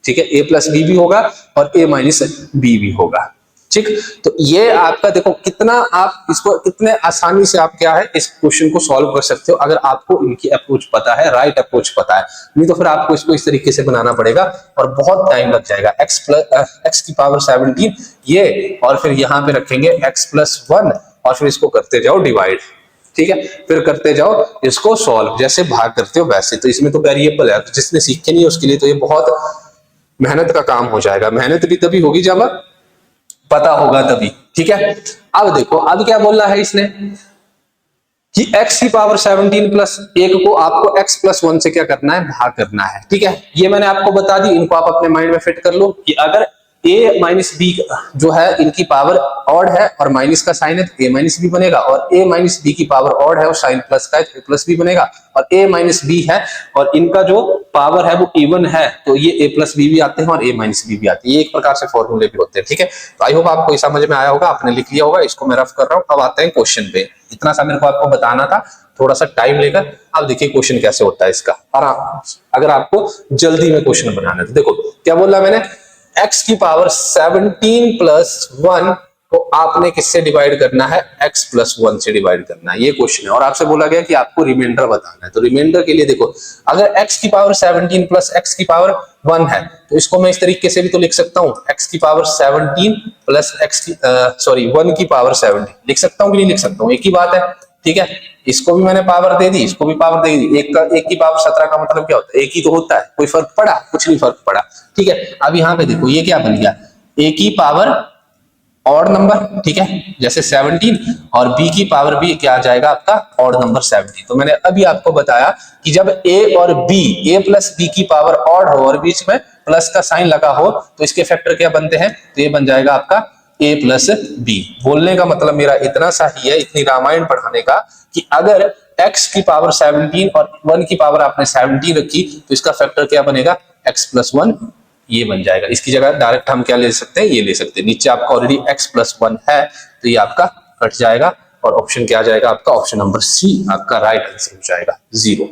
ठीक है। a प्लस बी भी होगा और a माइनस बी भी होगा, ठीक। तो ये आपका देखो कितना आप इसको कितने आसानी से आप क्या है इस क्वेश्चन को सॉल्व कर सकते हो, अगर आपको इनकी अप्रोच पता है, राइट अप्रोच पता है। नहीं तो फिर आपको इसको इस तरीके से बनाना पड़ेगा और बहुत टाइम लग जाएगा। x की पावर 17 ये, और फिर यहाँ पे रखेंगे x प्लस 1 और फिर इसको करते जाओ डिवाइड, ठीक है। फिर करते जाओ इसको सॉल्व, जैसे भाग करते हो वैसे। तो इसमें तो वेरिएबल है, जिसने सीखे नहीं है उसके लिए तो ये बहुत मेहनत का काम हो जाएगा। मेहनत भी तभी होगी जब पता होगा तभी, ठीक है। अब देखो अब क्या बोल रहा है इसने कि x की पावर 17 प्लस 1 को आपको x प्लस 1 से क्या करना है, भाग करना है, ठीक है। ये मैंने आपको बता दी, इनको आप अपने माइंड में फिट कर लो कि अगर a माइनस बी जो है इनकी पावर ऑड है और माइनस का साइन है तो a माइनस बी बनेगा, और a माइनस बी की पावर ऑड है और साइन प्लस का है तो a प्लस बी बनेगा, और a माइनस बी है और इनका जो पावर है वो इवन है तो ये a प्लस बी भी आते हैं और a माइनस बी भी आते हैं। ये एक प्रकार से फॉर्मूले भी होते हैं, ठीक है। तो आई होप आपको समझ में आया होगा, आपने लिख लिया होगा, इसको मैं रफ कर रहा हूँ। अब आते हैं क्वेश्चन पे, इतना सा मेरे को आपको बताना था थोड़ा सा टाइम लेकर। अब देखिए क्वेश्चन कैसे होता है इसका, आराम अगर आपको जल्दी में क्वेश्चन बनाना है तो देखो क्या बोला मैंने, x की पावर 17 प्लस 1 को आपने किससे डिवाइड करना है, x प्लस 1 से डिवाइड करना है, ये क्वेश्चन है। और आपसे बोला गया कि आपको रिमाइंडर बताना है, तो रिमाइंडर के लिए देखो अगर x की पावर 17 प्लस x की पावर 1 है तो इसको मैं इस तरीके से भी तो लिख सकता हूँ, x की पावर 17 प्लस x की 1 की पावर 17 लिख सकता हूँ कि नहीं लिख सकता हूँ, एक ही बात है, ठीक है। इसको भी मैंने पावर दे दी, इसको भी पावर दे दी, एक की पावर 17 का मतलब क्या होता है, एक ही तो होता है, कोई फर्क पड़ा, कुछ नहीं फर्क पड़ा, ठीक है। अब यहाँ पे देखो ये क्या बन गया, a की पावर ऑड नंबर, ठीक है, जैसे 17, और b की पावर भी क्या आ जाएगा आपका ऑड नंबर 17। तो मैंने अभी आपको बताया कि जब a और b, a प्लस b की पावर ऑड हो और बीच में प्लस का साइन लगा हो तो इसके फैक्टर क्या बनते हैं, तो ये बन जाएगा आपका a प्लस बी। बोलने का मतलब मेरा इतना सा ही है, इतनी रामायण पढ़ाने का, कि अगर x की पावर 17 और 1 की पावर आपने 17 रखी तो इसका फैक्टर क्या बनेगा, x प्लस 1 ये बन जाएगा। इसकी जगह डायरेक्ट हम क्या ले सकते हैं, ये ले सकते हैं, नीचे आपका ऑलरेडी x प्लस 1 है तो ये आपका कट जाएगा और ऑप्शन क्या आ जाएगा आपका, ऑप्शन नंबर सी आपका राइट आंसर हो जाएगा 0,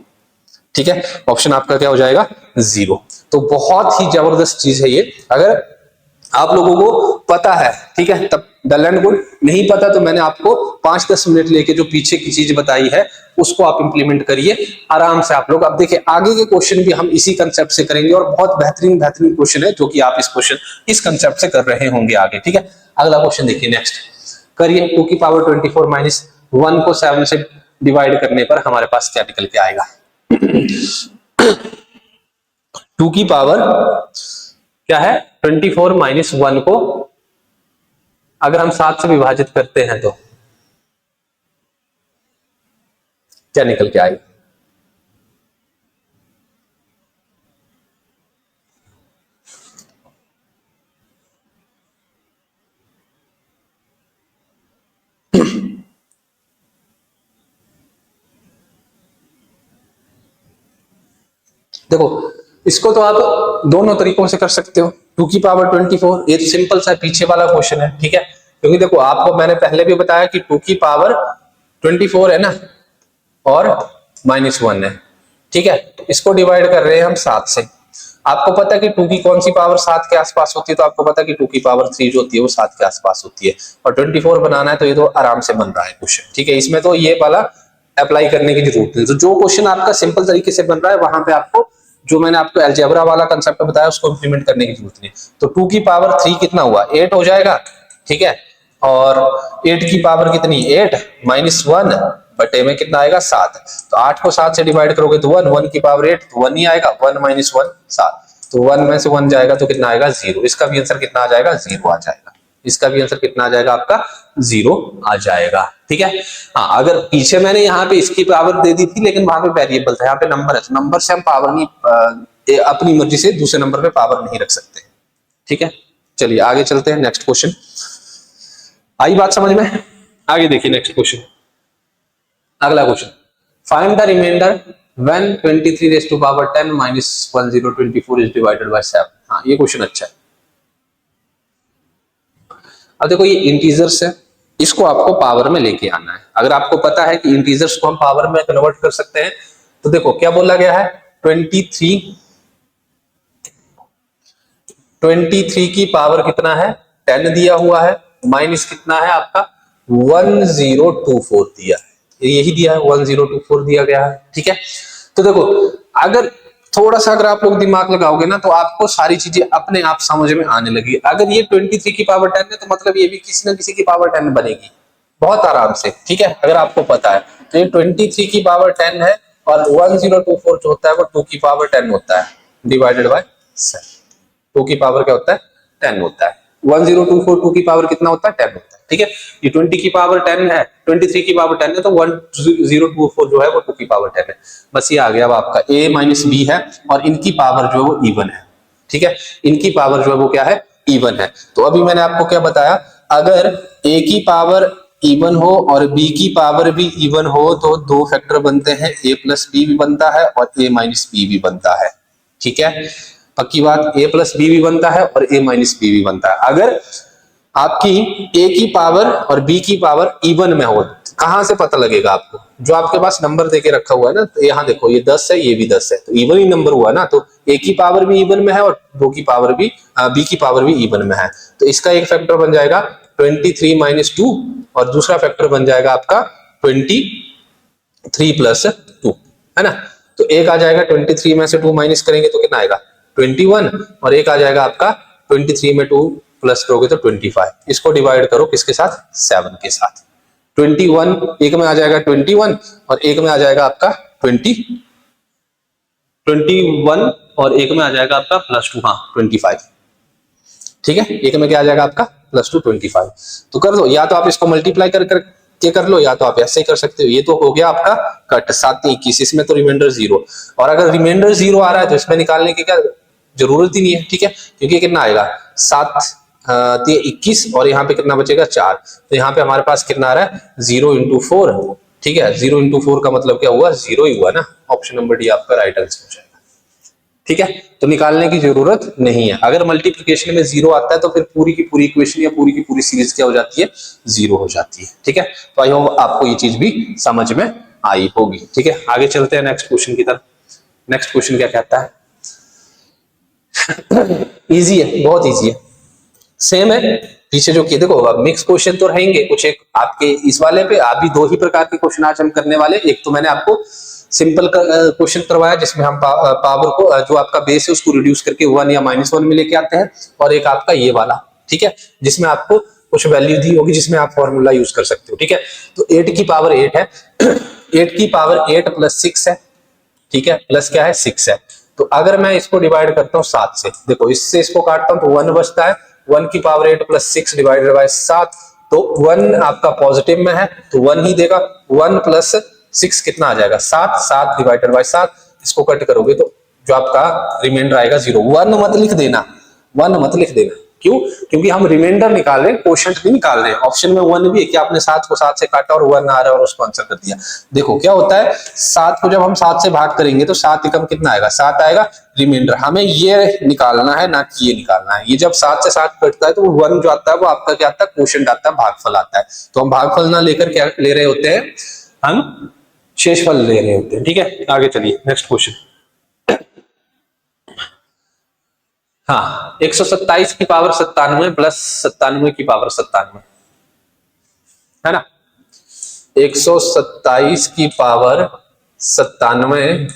ठीक है। ऑप्शन आपका क्या हो जाएगा 0। तो बहुत ही जबरदस्त चीज है ये, अगर आप लोगों को पता है, ठीक है, तब वेल एंड गुड, नहीं पता तो मैंने आपको 5-10 मिनट लेके जो पीछे की चीज बताई है उसको आप इंप्लीमेंट करिए आराम से आप लोग। अब देखिए आगे के क्वेश्चन भी हम इसी कंसेप्ट से करेंगे और बहुत बेहतरीन क्वेश्चन है जो कि आप इस कंसेप्ट से कर रहे होंगे आगे, ठीक है। अगला क्वेश्चन देखिए, नेक्स्ट करिए, 2 की पावर 24 माइनस 1 को 7 से डिवाइड करने पर हमारे पास क्या निकल के आएगा। 2 की पावर क्या है 24 माइनस 1 को अगर हम 7 से विभाजित करते हैं तो क्या निकल के आएगा। देखो इसको तो आप दोनों तरीकों से कर सकते हो। 2 की पावर 24 ये सिंपल सा पीछे वाला क्वेश्चन है, ठीक है, क्योंकि देखो आपको मैंने पहले भी बताया कि 2 की पावर 24 है ना और -1 है, ठीक है। तो इसको डिवाइड कर रहे हैं हम 7 से। आपको पता है कि 2 की कौन सी पावर 7 के आसपास होती है, तो आपको पता है कि 2 की पावर 3 जो होती है वो 7 के आसपास होती है, और 24 बनाना है तो ये तो आराम से बन रहा है क्वेश्चन, ठीक है। इसमें तो ये वाला अप्लाई करने की जरूरत नहीं। तो जो क्वेश्चन आपका सिंपल तरीके से बन रहा है वहां पे आपको जो मैंने आपको अलजेब्रा वाला कंसेप्ट बताया उसको इंप्लीमेंट करने की जरूरत नहीं। तो 2 की पावर 3 कितना हुआ 8 हो जाएगा, ठीक है, और 8 की पावर कितनी 8 -1 बटे में कितना आएगा 7। तो 8 को 7 से डिवाइड करोगे तो 1 की पावर 8 तो 1 ही आएगा, 1 - 1 7, तो 1 में से 1 जाएगा तो कितना आएगा 0। इसका भी आंसर कितना आ जाएगा 0 आ जाएगा। इसका भी आंसर कितना आ जाएगा आपका 0 आ जाएगा। ठीक है। हाँ, अगर पीछे मैंने यहाँ पे इसकी पावर दे दी थी लेकिन वहां पे वेरिएबल था, यहाँ पे नंबर है, तो नंबर से हम पावर नहीं अपनी मर्जी से दूसरे नंबर पे पावर नहीं रख सकते। ठीक है, चलिए आगे चलते हैं। नेक्स्ट क्वेश्चन आई बात समझ में? आगे देखिए नेक्स्ट क्वेश्चन, अगला question, find the remainder when 23 raise to power 10 minus 1024 is divided by 7। हाँ, ये क्वेश्चन अच्छा है। अब देखो, ये इंटीजर्स है, इसको आपको पावर में लेके आना है। अगर आपको पता है कि इंटीजर्स को हम पावर में कन्वर्ट कर सकते हैं, तो देखो क्या बोला गया है, 23 की पावर कितना है, 10 दिया हुआ है, माइनस कितना है आपका 1024 दिया है, यही दिया है 1024 दिया गया है। ठीक है, तो देखो अगर थोड़ा सा अगर आप लोग दिमाग लगाओगे ना, तो आपको सारी चीजें अपने आप समझ में आने लगी। अगर ये 23 की पावर 10 है, तो मतलब ये भी किसी ना किसी की पावर 10 बनेगी बहुत आराम से। ठीक है, अगर आपको पता है तो ये 23 की पावर 10 है और 1024 जो होता है वो 2 की पावर 10 होता है डिवाइडेड बाय 7। 2 की पावर क्या होता है, 10 होता है। 1024 2 की पावर कितना होता है, 10 होता है। ठीक है, ये 20 की पावर 10 है, 23 की पावर 10 है, तो 1024 जो है वो 2 की पावर 10 है। बस ये आ गया अब आपका a माइनस बी है और इनकी पावर जो है वो इवन है। ठीक है, इनकी पावर जो है वो क्या है, इवन है। तो अभी मैंने आपको क्या बताया, अगर a की पावर इवन हो और b की पावर भी इवन हो तो दो फैक्टर बनते हैं, a प्लस बी भी बनता है और a माइनस बी भी बनता है। ठीक है, पक्की बात, a प्लस बी भी बनता है और a माइनस बी भी बनता है। अगर आपकी a की पावर और b की पावर इवन में हो, कहां से पता लगेगा आपको, जो आपके पास नंबर देके रखा हुआ है ना, तो यहाँ देखो ये 10 है, ये भी 10 है, तो इवन ही नंबर हुआ ना, तो a की पावर भी इवन में है और b की पावर भी इवन में है। तो इसका एक फैक्टर बन जाएगा 23 माइनस 2 और दूसरा फैक्टर बन जाएगा आपका 23 प्लस 2, है ना। तो एक आ जाएगा 23 में से 2 माइनस करेंगे तो कितना आएगा 21, और एक आ जाएगा आपका 23 में 2 प्लस करोगे तो 25। इसको डिवाइड करो किसके साथ, 7 के साथ। 21 एक में आ जाएगा 21 और एक में आ जाएगा आपका 21 और एक में आ जाएगा आपका प्लस 2, हाँ 25। ठीक है, एक में क्या आ जाएगा आपका प्लस 2 25। तो कर दो, या तो आप इसको मल्टीप्लाई करके कर लो, या तो आप ऐसे ही कर सकते हो। ये तो हो गया आपका कट 7 21, इसमें तो रिमाइंडर 0, और अगर रिमाइंडर 0 आ रहा है तो इसमें निकालने की क्या जरूरत ही नहीं है। ठीक है, क्योंकि कितना आएगा 7 21 और यहाँ पे कितना बचेगा 4, तो यहाँ पे हमारे पास कितना आ रहा है 0 इंटू 4। ठीक है, 0 इंटू 4 का मतलब क्या हुआ, 0 ही हुआ ना। ऑप्शन नंबर डी आपका राइट आंसर हो जाएगा। ठीक है, तो निकालने की जरूरत नहीं है। अगर मल्टीप्लिकेशन में 0 आता है तो फिर पूरी की पूरी इक्वेशन या पूरी की पूरी सीरीज क्या हो जाती है, 0 हो जाती है। ठीक है, तो आई होप आपको ये चीज भी समझ में आई होगी। ठीक है, आगे चलते हैं नेक्स्ट क्वेश्चन की तरफ। नेक्स्ट क्वेश्चन क्या कहता है, इजी है, बहुत इजी है, सेम है पीछे जो कि देखो मिक्स क्वेश्चन तो रहेंगे कुछ। एक आपके इस वाले पे आप भी 2 ही प्रकार के क्वेश्चन आज हम करने वाले। एक तो मैंने आपको सिंपल क्वेश्चन करवाया जिसमें हम पावर को जो आपका बेस है उसको रिड्यूस करके 1 या -1 में लेके आते हैं, और एक आपका ये वाला, ठीक है, जिसमें आपको कुछ वैल्यू दी होगी जिसमें आप फॉर्मूला यूज कर सकते हो। ठीक है, तो 8 की पावर 8 है, 8 की पावर 8 प्लस 6 है। ठीक है, प्लस क्या है 6 है। तो अगर मैं इसको डिवाइड करता हूँ 7 से, देखो इससे इसको काटता हूँ तो 1 बचता है, 1 की पावर 8 प्लस 6 डिवाइडेड बाय 7, तो 1 आपका पॉजिटिव में है तो 1 ही देगा। 1 प्लस 6 कितना आ जाएगा 7, 7 डिवाइडेड बाय 7, इसको कट करोगे तो जो आपका रिमाइंडर आएगा 0। 1 मत लिख देना, 1 मत लिख देना, क्यों, क्योंकि हम रिमाइंडर निकाल रहे हैं, क्वोशिएंट नहीं निकाल रहे हैं। ऑप्शन में 1 भी है कि आपने 7 को 7 से काटा और 1 आ रहा है और उसको आंसर कर दिया। देखो क्या होता है, 7 को जब हम 7 से भाग करेंगे तो 7 एकम कितना आएगा, 7 आएगा रिमाइंडर। हमें ये निकालना है, ना कि ये निकालना है। ये जब 7 से 7 कटता है तो 1 जो आता है वो आपका क्या आता है, क्वोशिएंट आता है, भागफल आता है। तो हम भागफल ना लेकर क्या ले रहे होते हैं, हम शेषफल ले रहे होते हैं। ठीक है, आगे चलिए नेक्स्ट क्वेश्चन। हाँ, 127 की पावर 97 प्लस 97 की पावर 97 है ना। 127 की पावर 97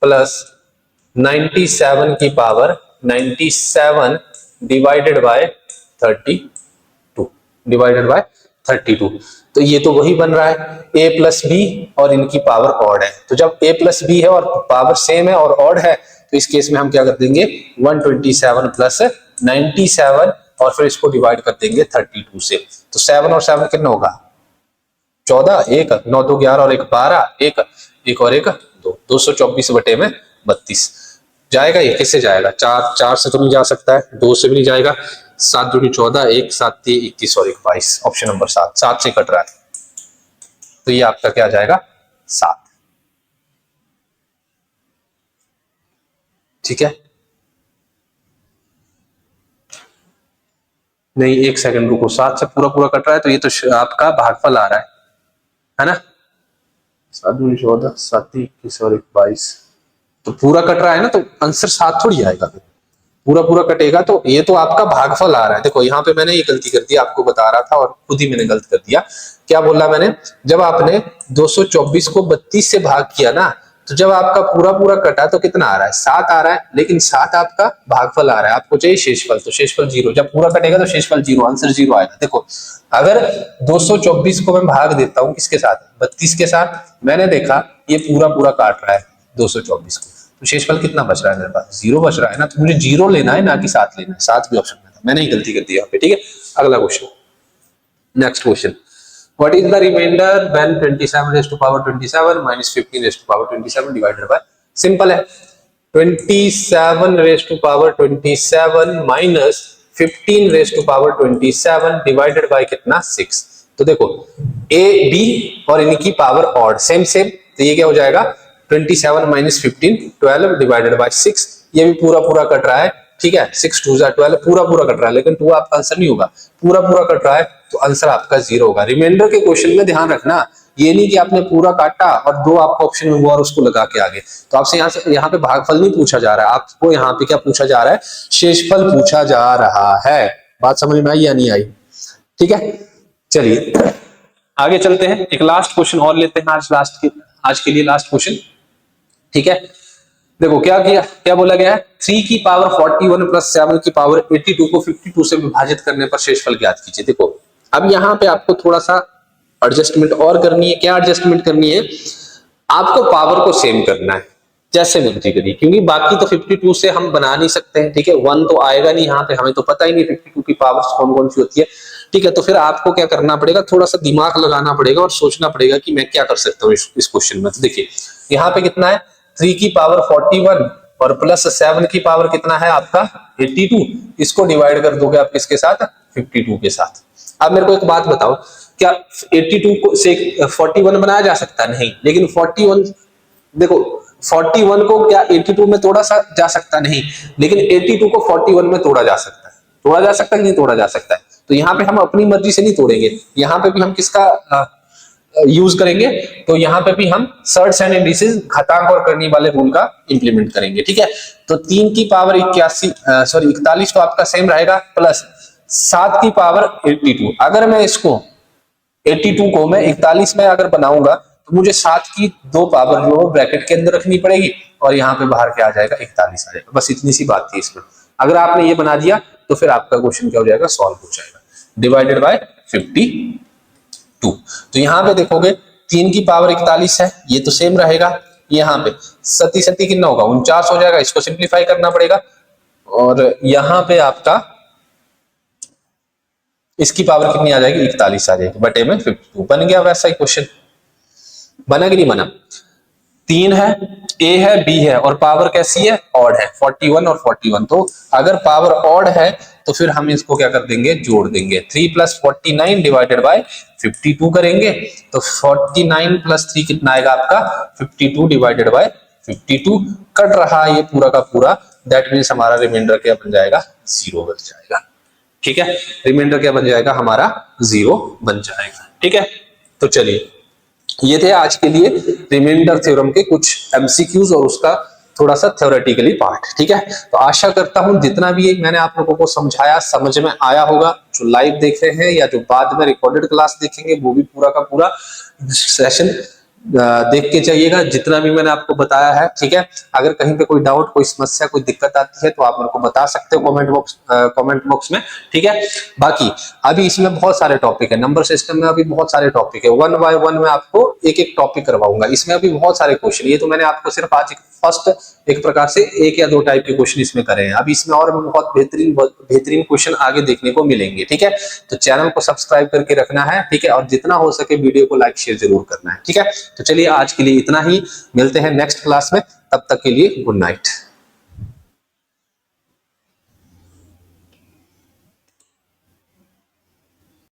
प्लस 97 की power 97 divided by 32, divided by 32। तो ये तो वही बन रहा है a प्लस बी और इनकी पावर ऑड है। तो जब a प्लस बी है और पावर सेम है और ऑड है तो इस केस में हम क्या कर देंगे, 127 प्लस 97 और फिर इसको डिवाइड कर देंगे 32 से। तो 7 और 7 कितना होगा 14, एक 9 2 11 और एक 12, एक और एक 2, 224 बटे में 32 जाएगा। ये किससे जाएगा 4 से तो नहीं जा सकता है, 2 से भी नहीं जाएगा, 7 दूनी 14, 1 7 3 21 और 1 22, ऑप्शन नंबर 7 से कट रहा है। तो ये आपका क्या आ जाएगा 7। ठीक है, नहीं 1 सेकंड रुको, 7 से पूरा पूरा कट रहा है तो ये तो आपका भागफल आ रहा है ना। 7 दूनी 14, 7 21 और 1 22 तो पूरा कट रहा है ना, तो आंसर 7 थोड़ी आएगा, पूरा पूरा कटेगा तो ये तो आपका भागफल आ रहा है। देखो यहाँ पे मैंने ये गलती कर दी, आपको बता रहा था और खुद ही मैंने गलत कर दिया। क्या बोला मैंने, जब आपने 224 को 32 से भाग किया ना, तो जब आपका पूरा पूरा कटा तो कितना आ रहा है 7 आ रहा है, लेकिन 7 आपका भागफल आ रहा है, आपको चाहिए शेषफल, तो शेषफल 0, जब पूरा कटेगा तो शेषफल 0, आंसर 0 आएगा। देखो अगर 224 को मैं भाग देता हूं किसके साथ 32 के साथ, मैंने देखा ये पूरा पूरा काट रहा है 224 को, तो शेषफल कितना बच रहा है मेरे पास 0 बच रहा है ना, तो मुझे 0 लेना है ना कि 7 लेना है, 7 भी ऑप्शन में था, मैंने ही गलती कर दी यहाँ पे। ठीक है, अगला question, next question, what is the remainder when 27 raised to power 27 minus 15 raised to power 27 divided by, simple है, 27 raised to power 27 minus 15 raised to power 27 divided by कितना 6। तो देखो a b और इनकी पावर ऑड सेम सेम, तो ये क्या हो जाएगा 27 minus 15 12 divided by 6, ये भी पूरा पूरा कट रहा है। ठीक है, 6 2 12 पूरा पूरा कट रहा है, लेकिन 2 आपका आंसर नहीं होगा, पूरा पूरा कट रहा है तो आंसर आपका 0 होगा। रिमाइंडर के क्वेश्चन में ध्यान रखना, ये नहीं कि आपने पूरा काटा और 2 आपका ऑप्शन में हुआ और उसको लगा के आगे, तो आपसे यहाँ पे भागफल नहीं पूछा जा रहा है, आपको यहाँ पे क्या पूछा जा रहा है शेषफल पूछा जा रहा है। बात समझ में आई या नहीं आई? ठीक है, चलिए आगे चलते हैं, एक लास्ट क्वेश्चन और लेते हैं आज के लिए लास्ट क्वेश्चन। ठीक है, देखो क्या किया, क्या बोला गया है 3 की पावर 41 प्लस 7 की पावर 82 को 52 से विभाजित करने पर शेषफल ज्ञात कीजिए। देखो अब यहाँ पे आपको थोड़ा सा एडजस्टमेंट और करनी है। क्या एडजस्टमेंट करनी है, आपको पावर को सेम करना है जैसे मर्जी करिए, क्योंकि बाकी तो 52 से हम बना नहीं सकते हैं। ठीक है, 1 तो आएगा नहीं यहाँ पे, हमें तो पता ही नहीं 52 की पावर्स कौन कौन सी होती है। ठीक है, तो फिर आपको क्या करना पड़ेगा, थोड़ा सा दिमाग लगाना पड़ेगा और सोचना पड़ेगा कि मैं क्या कर सकता हूँ इस क्वेश्चन में। तो देखिए यहाँ पे कितना है 3 की पावर 41 और प्लस 7 की पावर कितना है आपका 82, इसको डिवाइड कर दोगे आप किसके साथ 52 के साथ। अब मेरे को एक बात बताओ, क्या 82 को से 41 बनाया जा सकता है? नहीं, लेकिन 41 देखो 41 को क्या 82 में तोड़ा जा सकता? नहीं, लेकिन 82 को 41 में तोड़ा जा सकता है। तोड़ा जा सकता है नहीं तोड़ा जा सकता है? तो यहाँ पे हम अपनी मर्जी से नहीं तोड़ेंगे, यहाँ पे भी हम किसका यूज करेंगे, तो यहाँ पे भी हम सर्ट्स एंड इंडिसेस घातांक और करनी वाले रूल का इंप्लीमेंट करेंगे। ठीक है, तो 3 की पावर 41 तो आपका सेम रहेगा, प्लस 7 की पावर 82। अगर मैं इसको 82 को मैं 41 में अगर बनाऊंगा तो मुझे 7 की 2 पावर जो ब्रैकेट के अंदर रखनी पड़ेगी और यहाँ पे बाहर क्या आ जाएगा 41 आ जाएगा। बस इतनी सी बात थी इसमें। अगर आपने ये बना दिया तो फिर आपका क्वेश्चन क्या हो जाएगा, सॉल्व हो जाएगा। डिवाइडेड बाय 52, तो यहाँ पे देखोगे 3 की पावर 41 है, ये तो सेम रहेगा। यहाँ पे 37 कितना होगा 49 हो जाएगा, इसको सिंप्लीफाई करना पड़ेगा। और यहाँ पे आपका इसकी पावर कितनी आ जाएगी 41 आ जाएगी, बटे में 52 बन गया। वैसा ही क्वेश्चन बना कि नहीं बना? 3 है, ए है, बी है और पावर कैसी है ऑड है 41 और 41। तो अगर पावर ऑड है तो फिर हम इसको क्या कर देंगे, जोड़ देंगे। 3 + 49 डिवाइडेड बाय 52 करेंगे तो 49 + 3 कितना आएगा आपका 52 डिवाइडेड बाय 52 कट रहा है ये पूरा का पूरा। दैट मीन्स हमारा रिमाइंडर क्या बन जाएगा 0 बन जाएगा। ठीक है, रिमाइंडर क्या बन जाएगा हमारा 0 बन जाएगा। ठीक है, तो चलिए ये थे आज के लिए रिमाइंडर थ्योरम के कुछ एमसीक्यूज और उसका थोड़ा सा थ्योरेटिकली पार्ट। ठीक है, तो आशा करता हूं जितना भी मैंने आप लोगों को समझाया समझ में आया होगा। जो लाइव देख रहे हैं या जो बाद में रिकॉर्डेड क्लास देखेंगे वो भी पूरा का पूरा सेशन देख के जाइएगा जितना भी मैंने आपको बताया है, ठीक है। अगर कहीं पे कोई डाउट, कोई समस्या, कोई दिक्कत आती है तो आप मेरे को बता सकते हो कमेंट बॉक्स में, ठीक है। बाकी अभी इसमें बहुत सारे टॉपिक है, नंबर सिस्टम में अभी बहुत सारे टॉपिक है, 1 बाय 1 में आपको एक एक टॉपिक करवाऊंगा। इसमें अभी बहुत सारे क्वेश्चन, ये तो मैंने आपको सिर्फ आज फर्स्ट एक प्रकार से 1 या 2 टाइप के क्वेश्चन इसमें करे हैं। अभी इसमें और भी बहुत बेहतरीन क्वेश्चन आगे देखने को मिलेंगे, ठीक है। तो चैनल को सब्सक्राइब करके रखना है, ठीक है, और जितना हो सके वीडियो को लाइक शेयर जरूर करना है, ठीक है। तो चलिए आज के लिए इतना ही, मिलते हैं नेक्स्ट क्लास में, तब तक के लिए गुड नाइट।